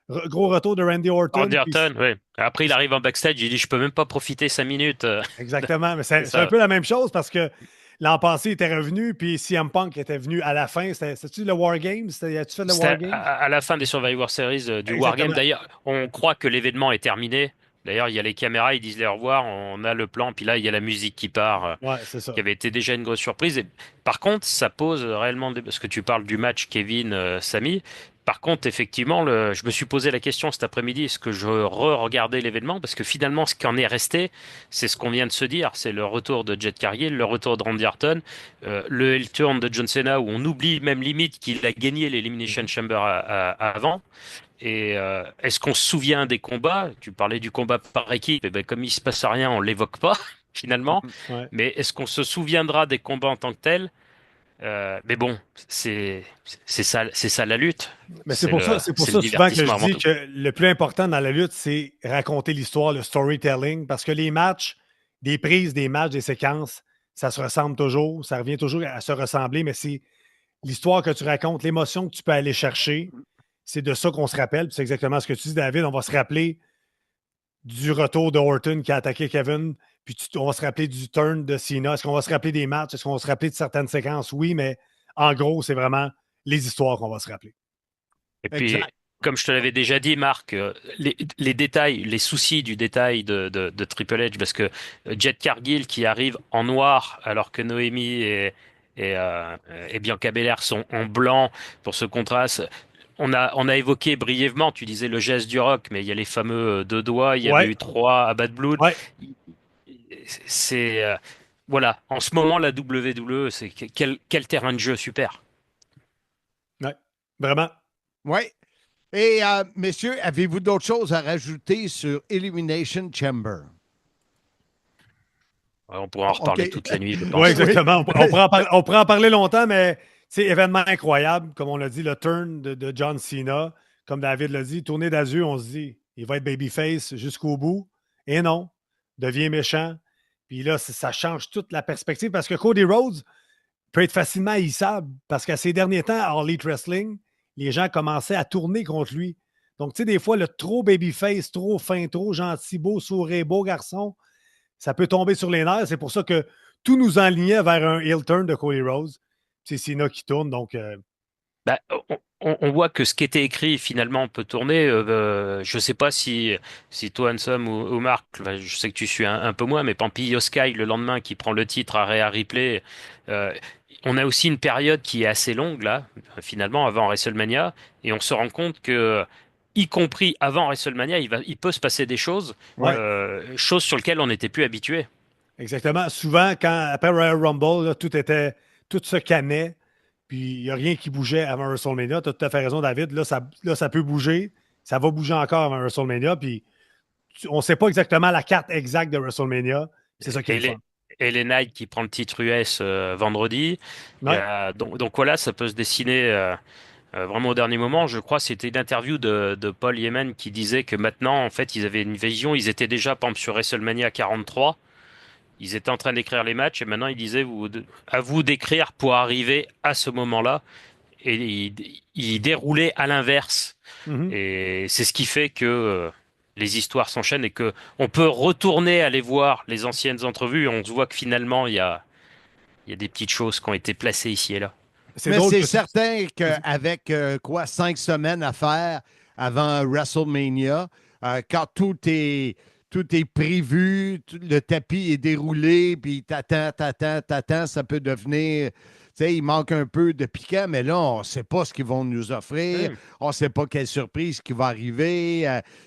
Gros retour de Randy Orton. Randy Orton, oui. Après, il arrive en backstage, il dit « Je peux même pas profiter 5 minutes. » Exactement. Mais c'est un peu la même chose parce que l'an passé, il était revenu, puis CM Punk était venu à la fin. C'était-tu le War Games? As-tu fait le War Games? À la fin des Survivor Series du War Games. D'ailleurs, on croit que l'événement est terminé. D'ailleurs, il y a les caméras, ils disent les au revoir, on a le plan, puis là, il y a la musique qui part, c'est ça. qui avait été déjà une grosse surprise. Et, par contre, ça pose réellement, parce que tu parles du match Kevin-Sami. Par contre, effectivement, je me suis posé la question cet après-midi, est-ce que je re-regardais l'événement? Parce que finalement, ce qui en est resté, c'est ce qu'on vient de se dire. C'est le retour de Jade Cargill, le retour de Randy Orton, le heel turn de John Cena, où on oublie même limite qu'il a gagné l'Elimination Chamber avant. Et est-ce qu'on se souvient des combats? Tu parlais du combat par équipe, et ben, comme il se passe rien, on l'évoque pas, finalement. Mais est-ce qu'on se souviendra des combats en tant que tels? Mais bon, c'est ça la lutte. Mais c'est pour ça souvent que je dis que le plus important dans la lutte, c'est raconter l'histoire, le storytelling, parce que les matchs, des prises, des matchs, des séquences, ça se ressemble toujours, ça revient toujours à se ressembler, mais c'est l'histoire que tu racontes, l'émotion que tu peux aller chercher, c'est de ça qu'on se rappelle. Puis c'est exactement ce que tu dis, David. On va se rappeler du retour de Orton qui a attaqué Kevin, puis on va se rappeler du turn de Cena. Est-ce qu'on va se rappeler des matchs? Est-ce qu'on va se rappeler de certaines séquences? Oui, mais en gros, c'est vraiment les histoires qu'on va se rappeler. Et puis, comme je te l'avais déjà dit, Marc, les détails, les soucis du détail de Triple H, parce que Jade Cargill qui arrive en noir alors que Noémie et Bianca Belair sont en blanc pour ce contraste. On a évoqué brièvement, tu disais le geste du Rock, mais il y a les fameux 2 doigts, il y avait eu 3 à Bad Blood. C'est voilà, en ce moment la WWE, c'est quel terrain de jeu super. Ouais, vraiment. Oui. Et messieurs, avez-vous d'autres choses à rajouter sur Elimination Chamber? On pourra en reparler toute la nuit, je pense. Oui, exactement. On pourra en parler longtemps, mais c'est événement incroyable, comme on l'a dit, le turn de John Cena, comme David l'a dit, tournée d'azur, on se dit, il va être babyface jusqu'au bout. Et non, devient méchant. Puis là, ça change toute la perspective parce que Cody Rhodes peut être facilement haïssable parce qu'à ces derniers temps, à All Elite Wrestling, les gens commençaient à tourner contre lui. Donc, tu sais, des fois, le trop babyface, trop fin, trop gentil, beau sourire, beau garçon, ça peut tomber sur les nerfs. C'est pour ça que tout nous enlignait vers un heel turn de Cody Rhodes. C'est Cena qui tourne, donc... On voit que ce qui était écrit, finalement, peut tourner. Je ne sais pas si toi, Ansem ou Marc, je sais que tu suis un peu moins, mais Pampillo Sky, le lendemain, qui prend le titre à Rhea Ripley, on a aussi une période qui est assez longue, là, finalement, avant WrestleMania, et on se rend compte que, y compris avant WrestleMania, il peut se passer des choses, choses sur lesquelles on n'était plus habitué. Exactement. Souvent, après Royal Rumble, là, tout se cannait. Puis il n'y a rien qui bougeait avant WrestleMania. Tu as tout à fait raison, David. Là, ça peut bouger. Ça va bouger encore avant WrestleMania. Puis on ne sait pas exactement la carte exacte de WrestleMania. C'est ça qui est le fun. Et les Knights qui prend le titre US vendredi. Ouais. Donc voilà, ça peut se dessiner vraiment au dernier moment. Je crois que c'était une interview de Paul Heyman qui disait que maintenant, en fait, ils avaient une vision. Ils étaient déjà, par exemple, sur WrestleMania 43. Ils étaient en train d'écrire les matchs et maintenant ils disaient à vous d'écrire pour arriver à ce moment-là. Et ils déroulaient à l'inverse. Mhm. Et c'est ce qui fait que les histoires s'enchaînent et que on peut retourner aller voir les anciennes entrevues et on se voit que finalement il y a des petites choses qui ont été placées ici et là. Mais c'est certain qu'avec 5 semaines à faire avant WrestleMania, quand tout est prévu, le tapis est déroulé, puis t'attends, ça peut devenir... Tu sais, il manque un peu de piquant, mais là, on ne sait pas ce qu'ils vont nous offrir. On ne sait pas quelle surprise qui va arriver.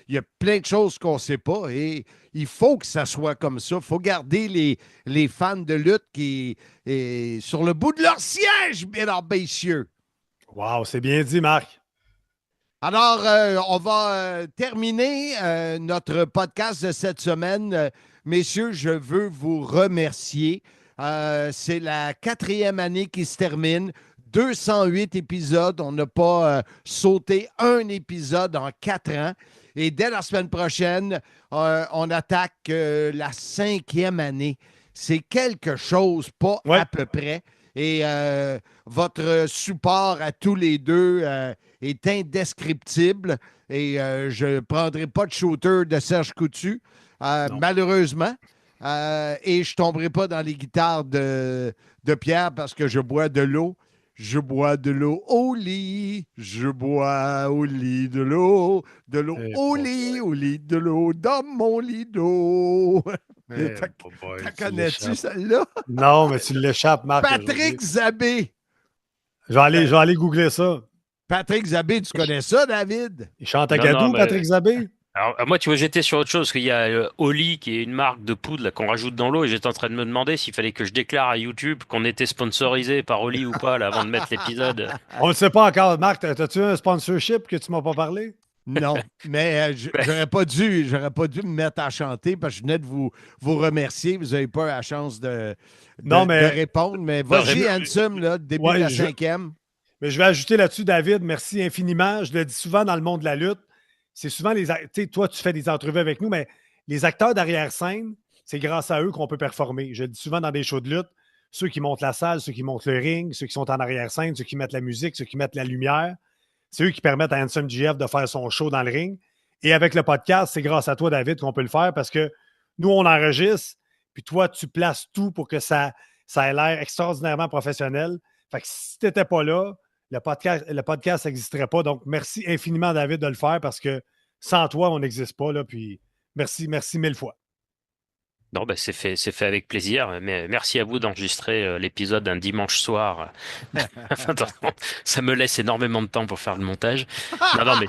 Il y a plein de choses qu'on ne sait pas et il faut que ça soit comme ça. Il faut garder les fans de lutte qui sur le bout de leur siège, mesdames, messieurs. Wow, c'est bien dit, Marc. Alors, on va terminer notre podcast de cette semaine. Messieurs, je veux vous remercier. C'est la 4e année qui se termine. 208 épisodes. On n'a pas sauté un épisode en 4 ans. Et dès la semaine prochaine, on attaque la 5e année. C'est quelque chose, pas à peu près. Et votre support à tous les deux est indescriptible. Et je ne prendrai pas de shooter de Serge Coutu, malheureusement. Et je ne tomberai pas dans les guitares de Pierre parce que je bois de l'eau. Je bois de l'eau au lit. Je bois au lit de l'eau. De l'eau au lit de l'eau dans mon lit d'eau. T'as connais-tu celle-là? Non, mais tu l'échappes, Marc. Patrick Zabé. Je vais aller googler ça. Patrick Zabé, tu connais ça, David? Il chante à Gadou, Patrick Zabé? Alors, moi, tu vois, j'étais sur autre chose, qu'il y a Oli, qui est une marque de poudre là, qu'on rajoute dans l'eau, et j'étais en train de me demander s'il fallait que je déclare à YouTube qu'on était sponsorisé par Oli ou pas, là, avant de mettre l'épisode. On ne le sait pas encore. Marc, as-tu un sponsorship que tu ne m'as pas parlé? Non, mais j'aurais pas dû me mettre à chanter parce que je venais de vous remercier. Vous n'avez pas la chance de répondre, mais vas-y, Ansem, là, début de la 5e. Mais je vais ajouter là-dessus, David, merci infiniment. Je le dis souvent dans le monde de la lutte. C'est souvent tu sais, toi, tu fais des entrevues avec nous, mais les acteurs d'arrière-scène, c'est grâce à eux qu'on peut performer. Je le dis souvent dans des shows de lutte. Ceux qui montent la salle, ceux qui montent le ring, ceux qui sont en arrière-scène, ceux qui mettent la musique, ceux qui mettent la lumière. C'est eux qui permettent à Handsome GF de faire son show dans le ring. Et avec le podcast, c'est grâce à toi, David, qu'on peut le faire parce que nous, on enregistre, puis toi, tu places tout pour que ça ait l'air extraordinairement professionnel. Fait que si tu n'étais pas là, le podcast n'existerait pas. Donc, merci infiniment, David, de le faire parce que sans toi, on n'existe pas. Là, puis merci 1000 fois. Non, ben c'est fait avec plaisir. Mais merci à vous d'enregistrer l'épisode un dimanche soir. Ça me laisse énormément de temps pour faire le montage. Non, mais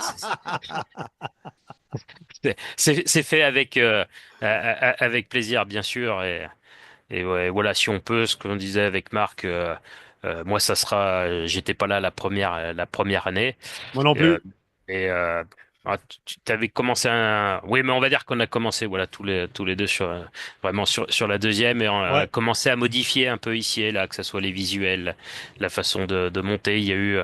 c'est fait avec plaisir, bien sûr. Et ouais, voilà, si on peut, ce qu'on disait avec Marc, moi, ça sera. J'étais pas là la première année. Moi non plus. Tu avais commencé Oui, mais on va dire qu'on a commencé, voilà, tous les deux vraiment sur la deuxième, et on a commencé à modifier un peu ici et là, que ce soit les visuels, la façon de monter. Il y a eu,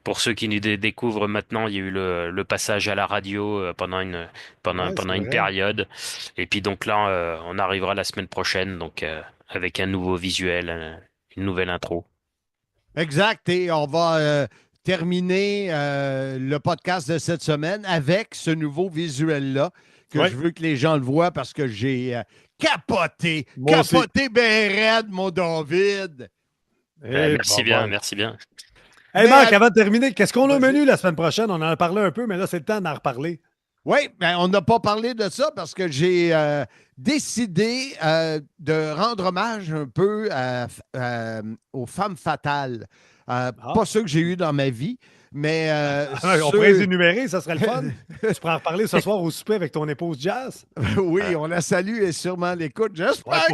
pour ceux qui nous découvrent maintenant, il y a eu le passage à la radio pendant une période. Et puis donc là, on arrivera la semaine prochaine, donc avec un nouveau visuel, une nouvelle intro. Exact. Et on va terminer le podcast de cette semaine avec ce nouveau visuel-là que je veux que les gens le voient parce que j'ai capoté bien raide, mon David. Merci bien. Hey Marc, avant de terminer, qu'est-ce qu'on a au menu la semaine prochaine? On en a parlé un peu, mais là, c'est le temps d'en reparler. Oui, ben, on n'a pas parlé de ça parce que j'ai décidé de rendre hommage un peu aux femmes fatales. Pas ceux que j'ai eus dans ma vie, mais... on pourrait les énumérer, ça serait le fun. Tu pourrais en reparler ce soir au souper avec ton épouse Jazz. Oui, on la salue et sûrement l'écoute. J'espère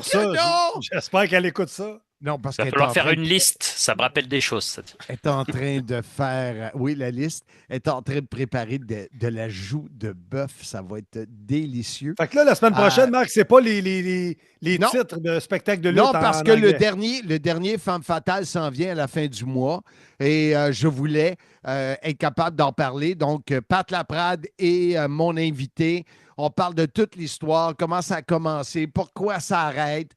J'espère qu'elle écoute ça. Non, parce Il va falloir faire une liste. Ça me rappelle des choses. Ça. Elle est en train de faire, oui, la liste. Elle est en train de préparer de la joue de bœuf. Ça va être délicieux. Fait que là, la semaine prochaine, Marc, c'est pas les titres de spectacle de lutte. Non, parce que le dernier Femme Fatale s'en vient à la fin du mois. Et je voulais être capable d'en parler. Donc, Pat Laprade et mon invité. On parle de toute l'histoire, comment ça a commencé, pourquoi ça arrête,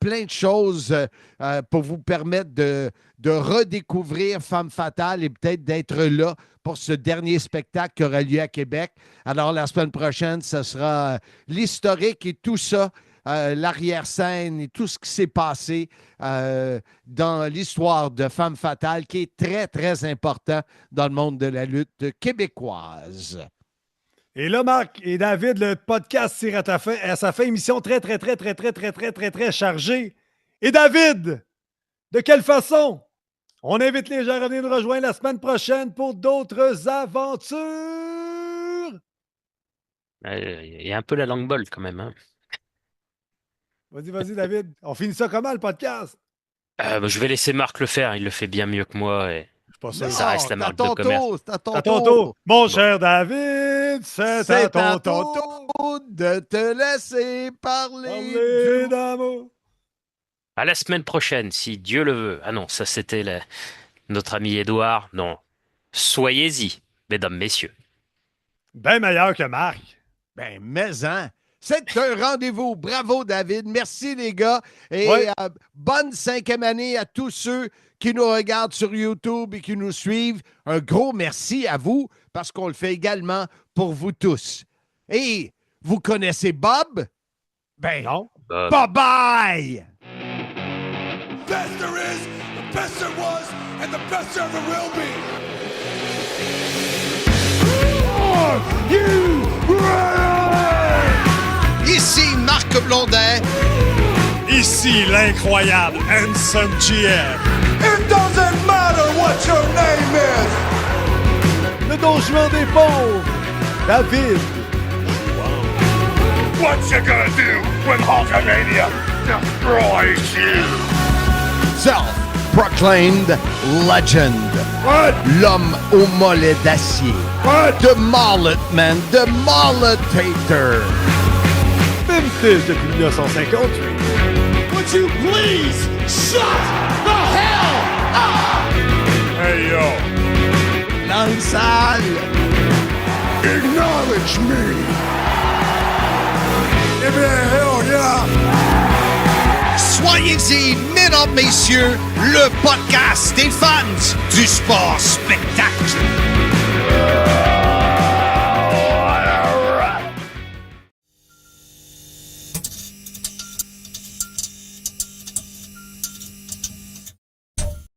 plein de choses pour vous permettre de redécouvrir Femme Fatale et peut-être d'être là pour ce dernier spectacle qui aura lieu à Québec. Alors, la semaine prochaine, ce sera l'historique et tout ça, l'arrière-scène et tout ce qui s'est passé dans l'histoire de Femme Fatale qui est très, très important dans le monde de la lutte québécoise. Et là, Marc et David, le podcast tire à sa fin. Émission très, très, très, très, très, très, très, très, très chargée. Et David, de quelle façon? On invite les gens à venir nous rejoindre la semaine prochaine pour d'autres aventures. Il y a un peu la langue molle quand même. Hein. Vas-y, David. On finit ça comment, le podcast? Je vais laisser Marc le faire. Il le fait bien mieux que moi. Et... Ça reste la marque de commerce. C'est à ton tour. Mon cher David, c'est à ton tour de te laisser parler d'amour. À la semaine prochaine, si Dieu le veut. Ah non, ça c'était notre ami Édouard. Non, soyez-y, mesdames, messieurs. Ben meilleur que Marc. Ben, mais hein. C'est un rendez-vous. Bravo, David. Merci, les gars. Et bonne 5e année à tous ceux qui nous regardent sur YouTube et qui nous suivent. Un gros merci à vous parce qu'on le fait également pour vous tous. Et vous connaissez Bob? Ben non. Bye-bye! Best there is, the best there was, and the best there ever will be. Are you ready? Ici Marc Blondin. Ici l'incroyable Handsome GF. It doesn't matter what your name is. Le Don Juan des pauvres, David. What you gonna do when Hulkamania destroys you? Self-proclaimed legend. What? L'homme au mollet d'acier. What? The Mullet Man, the Mulletator. Memphis depuis 1958. Would you please shut the hell up? Hey yo. Langue sale. Acknowledge me. Eh bien, hell yeah. Soyez-y, mesdames, messieurs, le podcast des fans du sport spectacle.